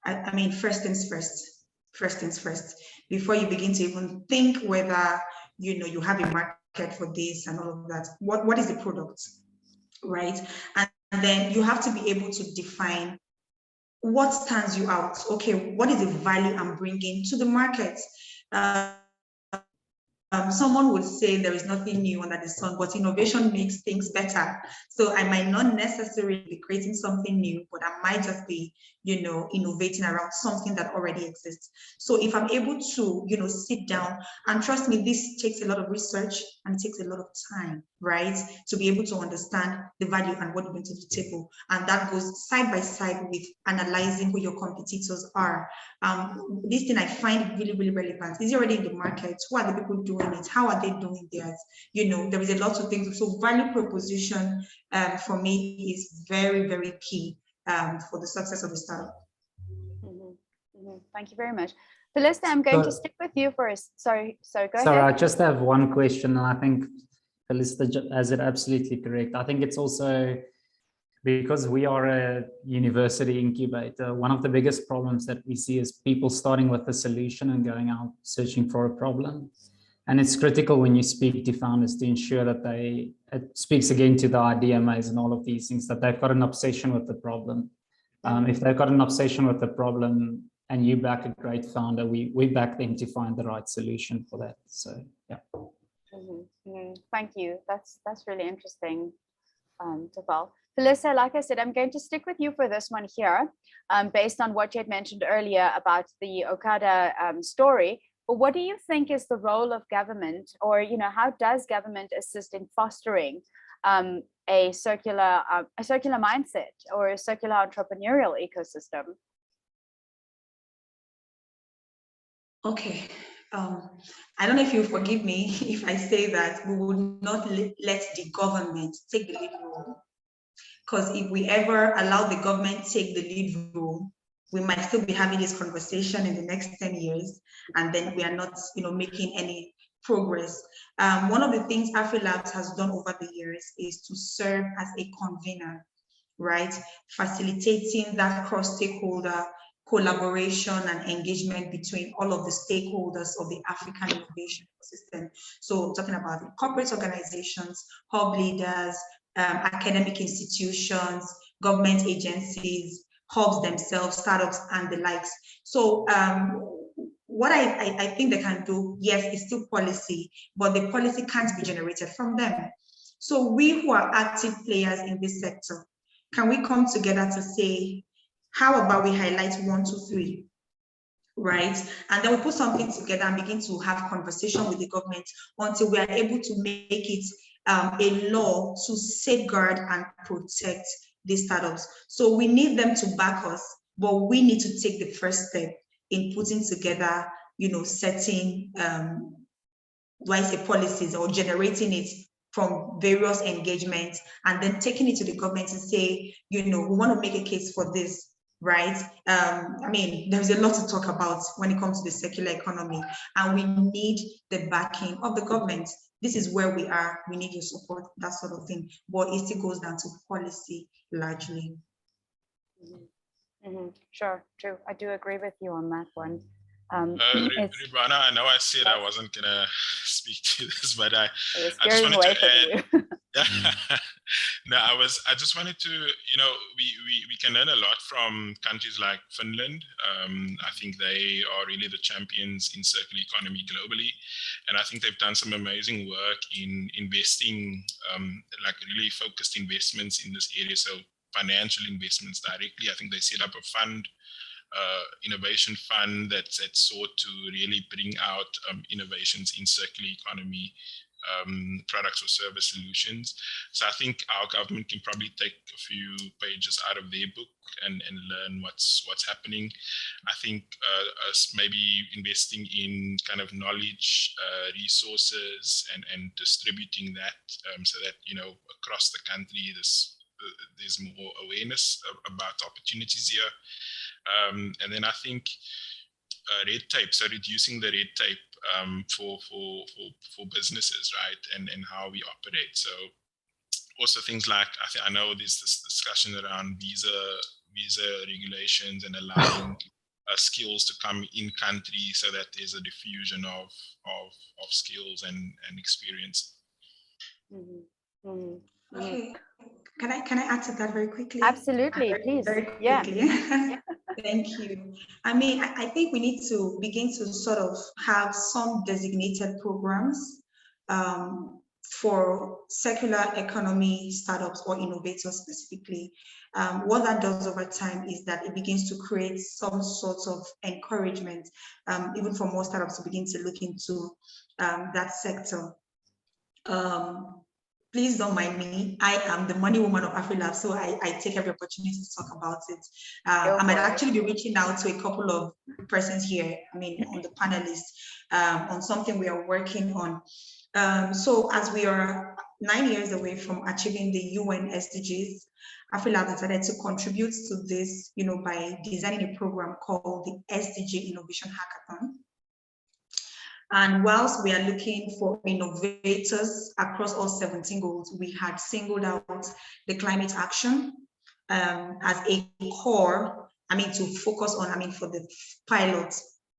C: I mean, first things first, before you begin to even think whether you have a market for this and all of that. What is the product, right? And then you have to be able to define what stands you out. Okay, what is the value I'm bringing to the market? Someone would say there is nothing new under the sun, but innovation makes things better. So I might not necessarily be creating something new, but I might just be, innovating around something that already exists. So if I'm able to, sit down, and trust me, this takes a lot of research and it takes a lot of time, right? To be able to understand the value and what you bring to the table. And that goes side by side with analyzing who your competitors are. This thing I find really, really relevant. Is it already in the market? Who are the people doing it? How are they doing theirs? There is a lot of things. So value proposition for me is very, very key for the success of the startup.
B: Thank you very much. Felista, I'm going to stick with you for a, sorry, go ahead.
D: Sorry, I just have one question, and I think Felista has it absolutely correct. I think it's also because we are a university incubator, one of the biggest problems that we see is people starting with a solution and going out searching for a problem. And it's critical when you speak to founders to ensure that it speaks again to the IDMAs and all of these things, that they've got an obsession with the problem. If they've got an obsession with the problem and you back a great founder, we back them to find the right solution for that. So, yeah.
B: Thank you. That's really interesting, Topical. Felissa, like I said, I'm going to stick with you for this one here, based on what you had mentioned earlier about the Okada story. But what do you think is the role of government, or how does government assist in fostering a circular mindset or a circular entrepreneurial ecosystem?
C: Okay. I don't know if you forgive me if I say that we would not let the government take the lead role. Because if we ever allow the government take the lead role, we might still be having this conversation in the next 10 years, and then we are not, making any progress. One of the things AfriLabs has done over the years is to serve as a convener, right? Facilitating that cross-stakeholder collaboration and engagement between all of the stakeholders of the African innovation ecosystem. So talking about the corporate organizations, hub leaders, academic institutions, government agencies, hubs themselves, startups, and the likes. So what I think they can do, yes, it's still policy, but the policy can't be generated from them. So we who are active players in this sector, can we come together to say, how about we highlight 1, 2, 3, right? And then we put something together and begin to have conversation with the government until we are able to make it a law to safeguard and protect these startups. So we need them to back us, but we need to take the first step in putting together, setting, policies or generating it from various engagements, and then taking it to the government and say, we want to make a case for this, right? There's a lot to talk about when it comes to the circular economy, and we need the backing of the government. This is where we are. We need your support, that sort of thing. But it still goes down to policy largely.
B: Sure, true. I do agree with you on that one.
E: Ridwana, I know I said I wasn't gonna speak to this, but I just wanted
B: away
E: to
B: from
E: add. No, I just wanted to, we can learn a lot from countries like Finland. I think they are really the champions in circular economy globally, and I think they've done some amazing work in investing, like really focused investments in this area. So financial investments directly. I think they set up a fund. Innovation fund that sought to really bring out innovations in circular economy products or service solutions. So I think our government can probably take a few pages out of their book and learn what's happening. I think us maybe investing in kind of knowledge, resources, and distributing that so that across the country there's more awareness about opportunities here. And then I think red tape, so reducing the red tape for businesses, right, and how we operate. So also things like, I know there's this discussion around visa regulations and allowing skills to come in country so that there's a diffusion of skills and experience.
C: Okay. Can I add to that very quickly?
B: Absolutely, please.
C: Very quickly.
B: Yeah.
C: Thank you. I think we need to begin to sort of have some designated programs for circular economy startups or innovators specifically. What that does over time is that it begins to create some sort of encouragement, even for more startups to begin to look into that sector. Please don't mind me. I am the money woman of AfriLabs, so I take every opportunity to talk about it. I might actually be reaching out to a couple of persons here, on the panelists, on something we are working on. So as we are 9 years away from achieving the UN SDGs, AfriLabs decided to contribute to this, by designing a program called the SDG Innovation Hackathon. And whilst we are looking for innovators across all 17 goals, we had singled out the climate action, as a core, to focus on, for the pilot,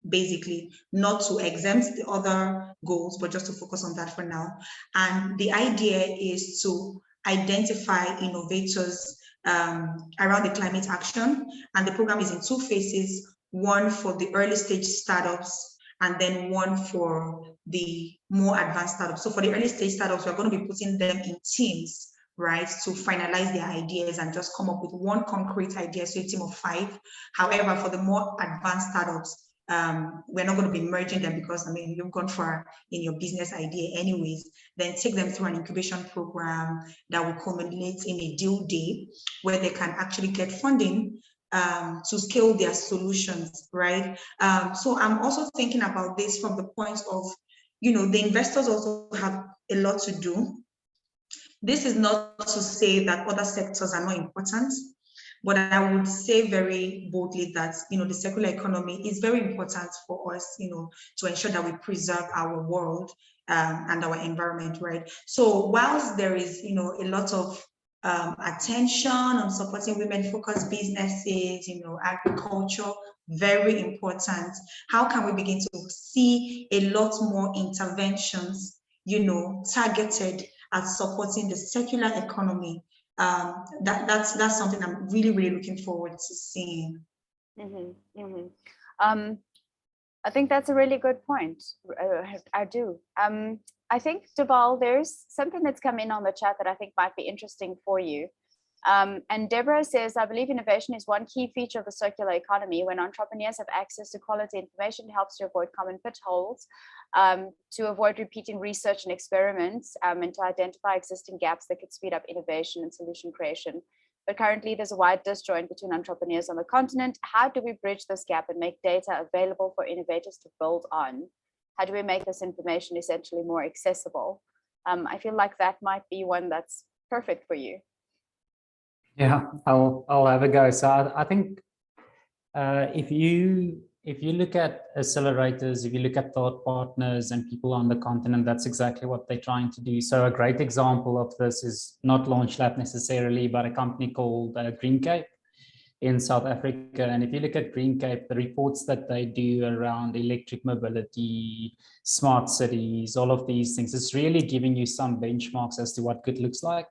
C: basically, not to exempt the other goals, but just to focus on that for now. And the idea is to identify innovators around the climate action. And the program is in 2 phases, one for the early stage startups, and then one for the more advanced startups. So for the early stage startups, we're going to be putting them in teams, right, to finalize their ideas and just come up with one concrete idea, so a team of 5. However, for the more advanced startups, we're not going to be merging them because, you've gone far in your business idea anyways. Then take them through an incubation program that will culminate in a deal day where they can actually get funding to scale their solutions, right? So I'm also thinking about this from the point of, the investors also have a lot to do. This is not to say that other sectors are not important, but I would say very boldly that, the circular economy is very important for us, to ensure that we preserve our world and our environment, right? So whilst there is, a lot of attention on supporting women-focused businesses, agriculture, very important. How can we begin to see a lot more interventions, targeted at supporting the circular economy? That's something I'm really, really looking forward to seeing.
B: I think that's a really good point. I do. I think, Deval, there's something that's come in on the chat that I think might be interesting for you. And Deborah says, I believe innovation is one key feature of the circular economy. When entrepreneurs have access to quality information, it helps to avoid common pitfalls, to avoid repeating research and experiments, and to identify existing gaps that could speed up innovation and solution creation. But currently there's a wide disjoint between entrepreneurs on the continent. How do we bridge this gap and make data available for innovators to build on? How do we make this information essentially more accessible? I feel like that might be one that's perfect for you.
D: Yeah, I'll have a go. So I think if you look at accelerators, if you look at thought partners and people on the continent, that's exactly what they're trying to do. So a great example of this is not LaunchLab necessarily, but a company called Green Cape in South Africa. And if you look at Green Cape, the reports that they do around electric mobility, smart cities, all of these things, it's really giving you some benchmarks as to what good looks like.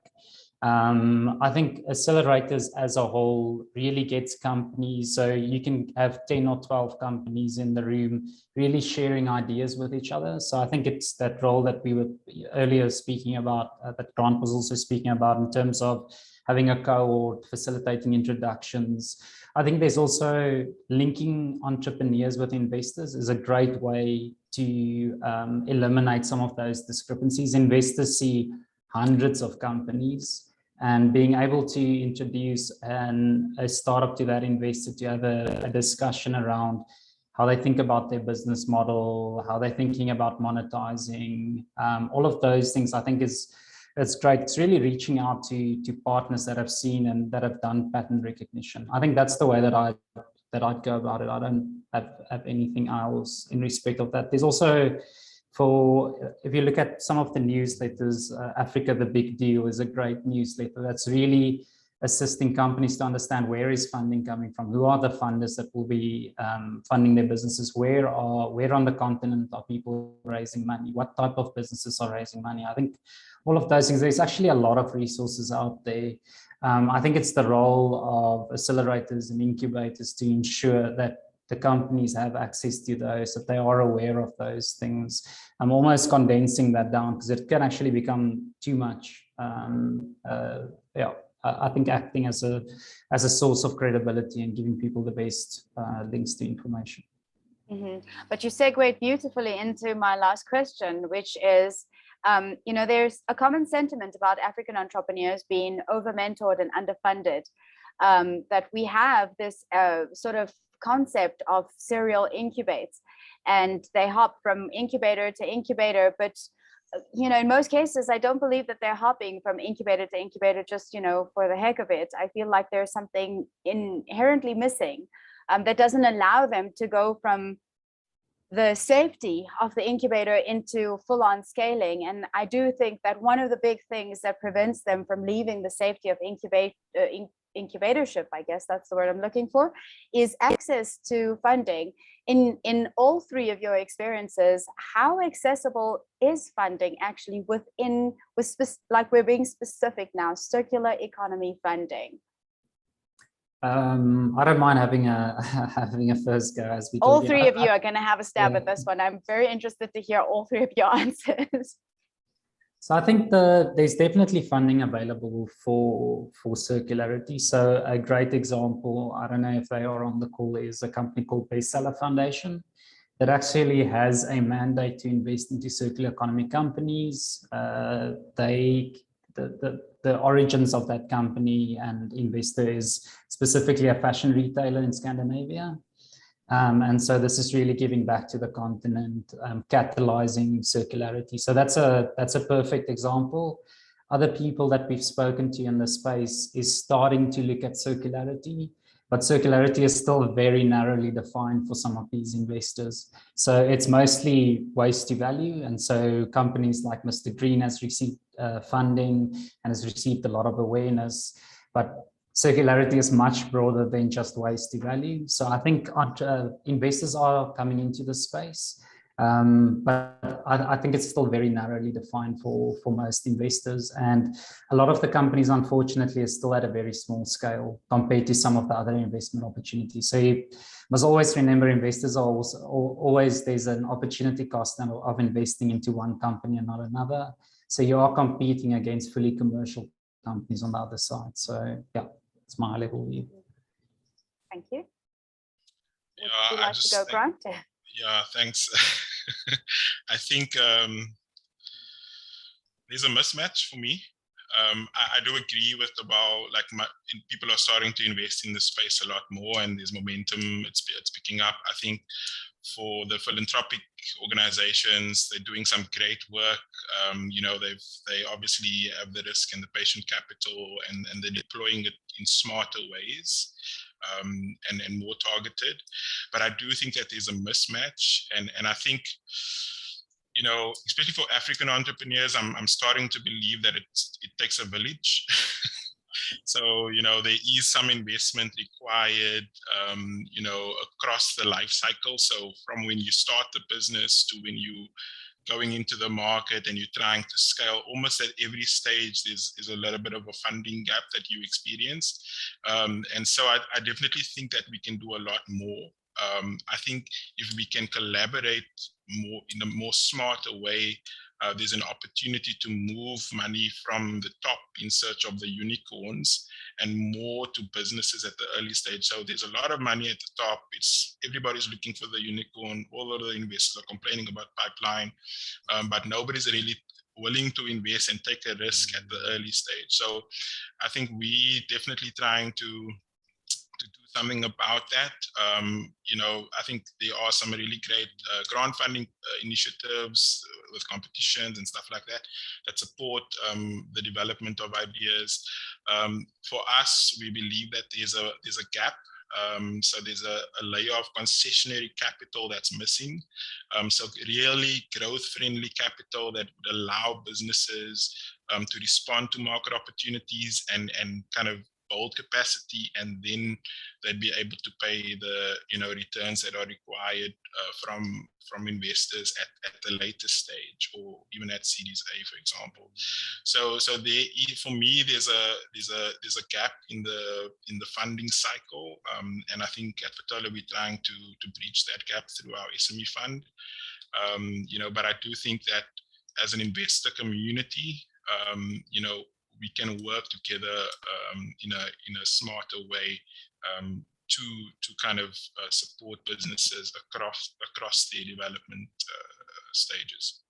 D: I think accelerators as a whole really gets companies, so you can have 10 or 12 companies in the room really sharing ideas with each other. So I think it's that role that we were earlier speaking about, that Grant was also speaking about, in terms of having a cohort, facilitating introductions. I think there's also linking entrepreneurs with investors is a great way to eliminate some of those discrepancies. Investors see hundreds of companies, and being able to introduce a startup to that investor to have a discussion around how they think about their business model, how they're thinking about monetizing, all of those things, I think it's great. It's really reaching out to partners that have seen and that have done pattern recognition. I think that's the way that I'd go about it. I don't have anything else in respect of that. There's also, if you look at some of the newsletters, Africa the Big Deal is a great newsletter that's really assisting companies to understand where is funding coming from, who are the funders that will be funding their businesses, where on the continent are people raising money, what type of businesses are raising money. I think all of those things, there's actually a lot of resources out there. I think it's the role of accelerators and incubators to ensure that the companies have access to those, that they are aware of those things. I'm almost condensing that down because it can actually become too much. I think acting as a source of credibility and giving people the best links to information.
B: Mm-hmm. But you segued beautifully into my last question, which is, there's a common sentiment about African entrepreneurs being over-mentored and underfunded, that we have this sort of concept of serial incubates, and they hop from incubator to incubator, but in most cases I don't believe that they're hopping from incubator to incubator just for the heck of it. I feel like there's something inherently missing that doesn't allow them to go from the safety of the incubator into full-on scaling. And incubatorship, I guess that's the word I'm looking for, is access to funding. In all three of your experiences, how accessible is funding actually like we're being specific now, circular economy funding?
D: I don't mind having a having a first go as we
B: all three of you are going to have a stab
D: yeah.
B: at this one. I'm very interested to hear all three of your answers.
D: So I think there's definitely funding available for circularity. So a great example, I don't know if they are on the call, is a company called Bestseller Foundation that actually has a mandate to invest into circular economy companies. The origins of that company and investor is specifically a fashion retailer in Scandinavia. And so this is really giving back to the continent, catalyzing circularity. So that's a perfect example. Other people that we've spoken to in the space is starting to look at circularity, but circularity is still very narrowly defined for some of these investors. So it's mostly waste to value. And so companies like Mr. Green has received funding and has received a lot of awareness, but circularity is much broader than just waste to value. So I think investors are coming into the space, but I think it's still very narrowly defined for most investors. And a lot of the companies, unfortunately, are still at a very small scale compared to some of the other investment opportunities. So you must always remember, investors are always there's an opportunity cost of investing into one company and not another. So you are competing against fully commercial companies on the other side. So yeah. It's my level view.
B: Thank you.
E: Yeah,
B: would you like to go, Grant?
E: Yeah, thanks. I think there's a mismatch for me. I do agree with people are starting to invest in this space a lot more, and there's momentum. It's picking up. I think for the philanthropic organizations, they're doing some great work. They obviously have the risk and the patient capital, and they're deploying it in smarter ways and more targeted. But I do think that there's a mismatch, and I think, especially for African entrepreneurs, I'm starting to believe that it takes a village. So, there is some investment required, across the life cycle. So from when you start the business to when you going into the market and you're trying to scale, almost at every stage, there's a little bit of a funding gap that you experience. And so I definitely think that we can do a lot more. I think if we can collaborate more in a more smarter way, there's an opportunity to move money from the top in search of the unicorns and more to businesses at the early stage. So there's a lot of money at the top. Everybody's looking for the unicorn. All of the investors are complaining about pipeline, but nobody's really willing to invest and take a risk at the early stage. So I think we definitely trying to do something about that. I think there are some really great grant funding initiatives with competitions and stuff like that support the development of ideas. For us, we believe that there's a gap. So there's a layer of concessionary capital that's missing. So really growth-friendly capital that would allow businesses to respond to market opportunities and kind of build capacity, and then they'd be able to pay the returns that are required from investors at the later stage, or even at Series A, for example. So there, for me, there's a gap in the funding cycle, and I think at Patola we're trying to bridge that gap through our SME fund. But I do think that as an investor community, we can work together in a smarter way to kind of support businesses across their development stages.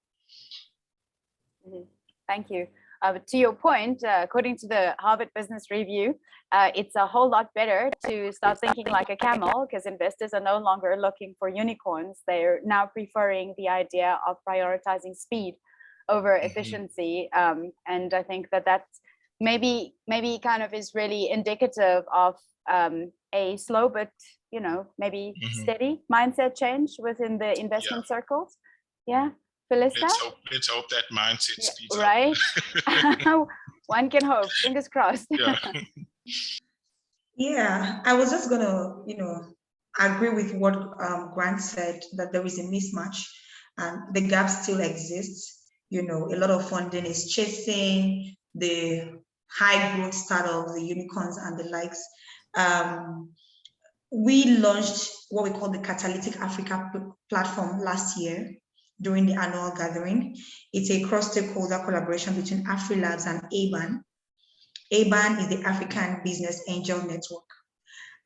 B: Thank you. To your point, according to the Harvard Business Review, it's a whole lot better to start thinking like a camel, because investors are no longer looking for unicorns. They're now preferring the idea of prioritizing speed over efficiency. And I think that's maybe kind of is really indicative of a slow but maybe steady mindset change within the investment circles. Yeah, Phyllis.
E: Let's hope that mindset speeds up.
B: Right. One can hope. Fingers crossed.
E: Yeah.
C: Yeah, I was just gonna, agree with what Grant said, that there is a mismatch and the gap still exists. A lot of funding is chasing the high growth startups, the unicorns and the likes. We launched what we call the Catalytic Africa platform last year during the annual gathering. It's a cross-stakeholder collaboration between AfriLabs and ABAN. ABAN is the African Business Angel Network.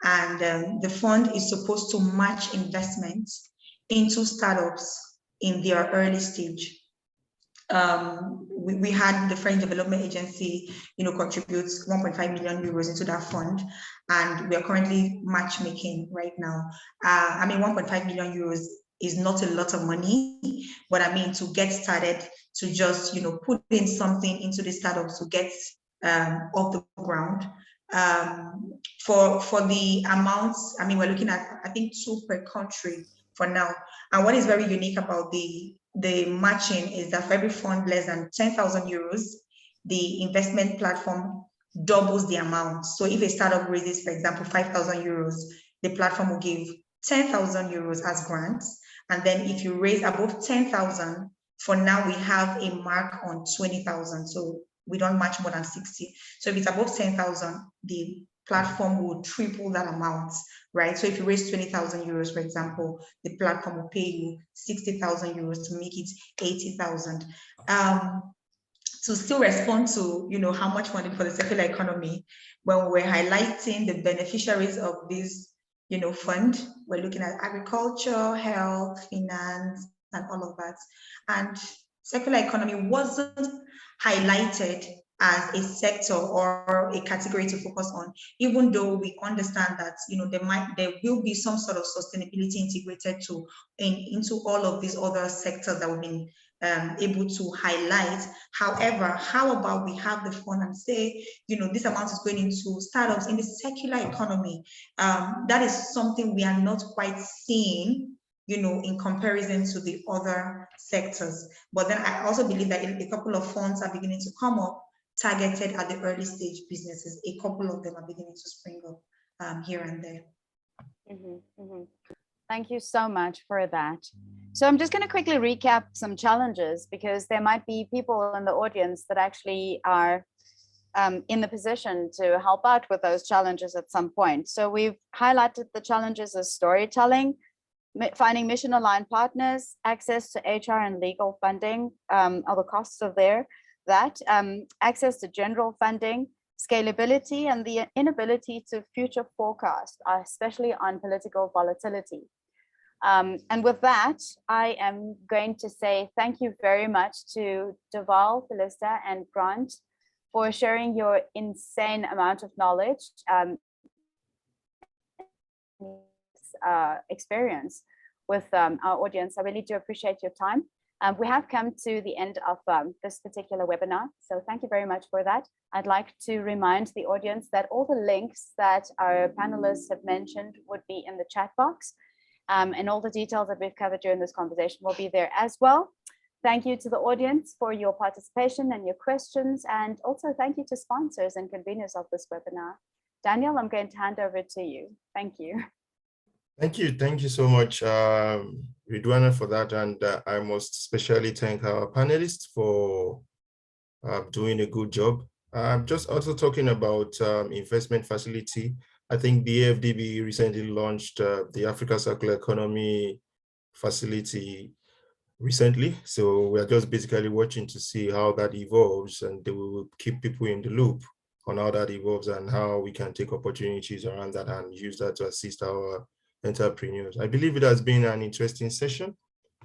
C: And the fund is supposed to match investments into startups in their early stage. We had the French Development Agency, contributes 1.5 million euros into that fund, and we are currently matchmaking right now. 1.5 million euros is not a lot of money, but to get started, to just put in something into the startups to get off the ground. For the amounts, we're looking at, I think, 2 per country for now. And what is very unique about the matching is that for every fund less than 10,000 euros, the investment platform doubles the amount. So if a startup raises, for example, 5,000 euros, the platform will give 10,000 euros as grants. And then if you raise above 10,000, for now we have a mark on 20,000. So we don't match more than 60. So if it's above 10,000, the platform will triple that amount, right? So if you raise 20,000 euros, for example, the platform will pay you 60,000 euros to make it 80,000. To still respond to, how much funding for the circular economy, when we're highlighting the beneficiaries of this, fund, we're looking at agriculture, health, finance, and all of that. And circular economy wasn't highlighted as a sector or a category to focus on, even though we understand that there will be some sort of sustainability integrated into all of these other sectors that we've been able to highlight. However, how about we have the fund and say, this amount is going into startups in the circular economy? That is something we are not quite seeing, in comparison to the other sectors. But then I also believe that a couple of funds are beginning to come up targeted at the early stage businesses. A couple of them are beginning to spring up here and there.
B: Thank you so much for that. So I'm just going to quickly recap some challenges, because there might be people in the audience that actually are in the position to help out with those challenges at some point. So we've highlighted the challenges as storytelling, finding mission-aligned partners, access to HR and legal funding, or the costs of that, access to general funding, scalability, and the inability to future forecast, especially on political volatility. And with that, I am going to say thank you very much to Deval, Felista, and Grant for sharing your insane amount of knowledge, experience with our audience. I really do appreciate your time. We have come to the end of this particular webinar, so thank you very much for that. I'd like to remind the audience that all the links that our panelists have mentioned would be in the chat box, and all the details that we've covered during this conversation will be there as well. Thank you to the audience for your participation and your questions, and also thank you to sponsors and conveners of this webinar. Daniel, I'm going to hand over to you. Thank you.
A: Thank you so much, Ridwana, for that. And I must especially thank our panelists for doing a good job. Just also talking about investment facility. I think the AFDB recently launched the Africa Circular Economy Facility recently. So we're just basically watching to see how that evolves, and they will keep people in the loop on how that evolves and how we can take opportunities around that and use that to assist our entrepreneurs. I believe it has been an interesting session.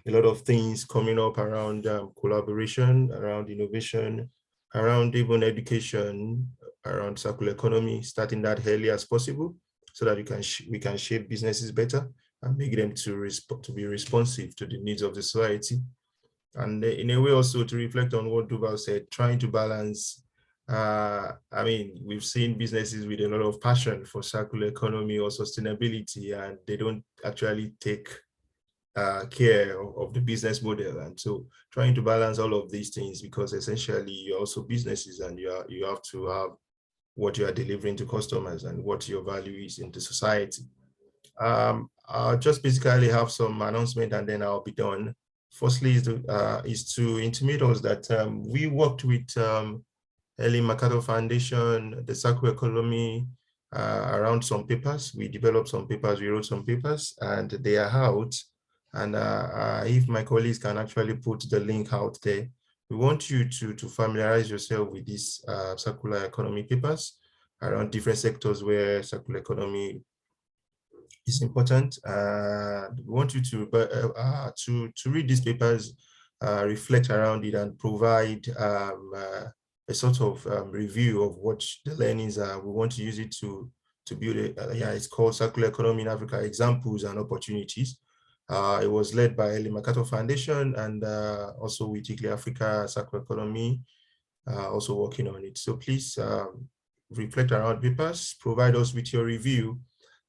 A: A lot of things coming up around collaboration, around innovation, around even education, around circular economy, starting that early as possible so that we can shape businesses better and make them to be responsive to the needs of the society. And in a way also to reflect on what Duval said, trying to balance, we've seen businesses with a lot of passion for circular economy or sustainability, and they don't actually take care of the business model. And so trying to balance all of these things, because essentially you're also businesses and you have to have what you are delivering to customers and what your value is in the society. I'll just basically have some announcement and then I'll be done. Firstly is to intimate us that we worked with Ellen MacArthur Foundation, the circular economy, around some papers. We developed some papers, we wrote some papers, and they are out. And if my colleagues can actually put the link out there, we want you to familiarize yourself with these circular economy papers around different sectors where circular economy is important. We want you to read these papers, reflect around it, and provide a sort of review of what the learnings are. We want to use it to build it's called Circular Economy in Africa, Examples and Opportunities. It was led by Ellen MacArthur Foundation and also with Italy Africa Circular Economy, also working on it. So please reflect around papers, provide us with your review.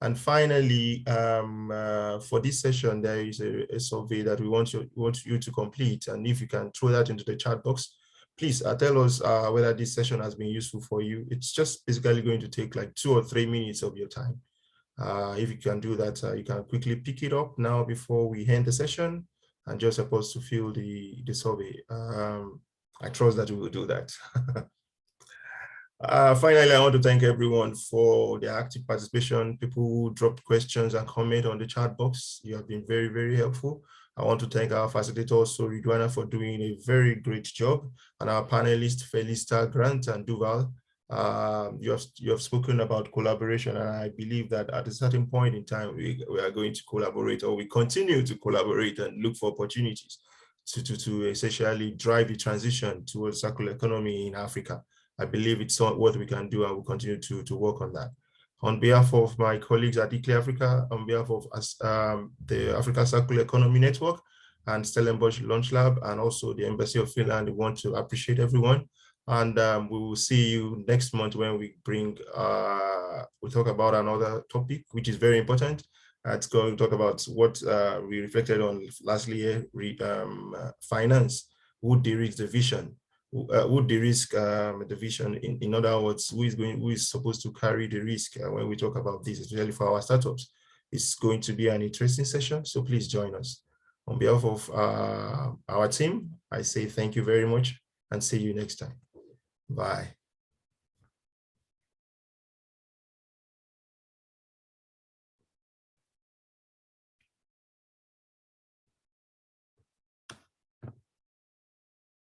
A: And finally, for this session, there is a survey that we want you to complete. And if you can throw that into the chat box, please tell us whether this session has been useful for you. It's just basically going to take like 2 or 3 minutes of your time. If you can do that, you can quickly pick it up now before we end the session and just supposed to fill the survey. I trust that you will do that. Finally, I want to thank everyone for their active participation, people who dropped questions and comment on the chat box. You have been very, very helpful. I want to thank our facilitators, so Ridwana, for doing a very great job, and our panelists, Felista, Grant, and Duval. You have spoken about collaboration, and I believe that at a certain point in time, we are going to collaborate, or we continue to collaborate and look for opportunities to essentially drive the transition towards circular economy in Africa. I believe it's what we can do, and we'll continue to work on that. On behalf of my colleagues at Italy Africa, on behalf of the Africa Circular Economy Network and Stellenbosch Launch Lab, and also the Embassy of Finland, we want to appreciate everyone. And we will see you next month when we we'll talk about another topic, which is very important. It's going to talk about what we reflected on last year, finance, would de-risk the vision. Would the risk the vision, in other words, who is supposed to carry the risk when we talk about this, especially for our startups. It's going to be an interesting session, so please join us. On behalf of our team, I say thank you very much and see you next time. Bye.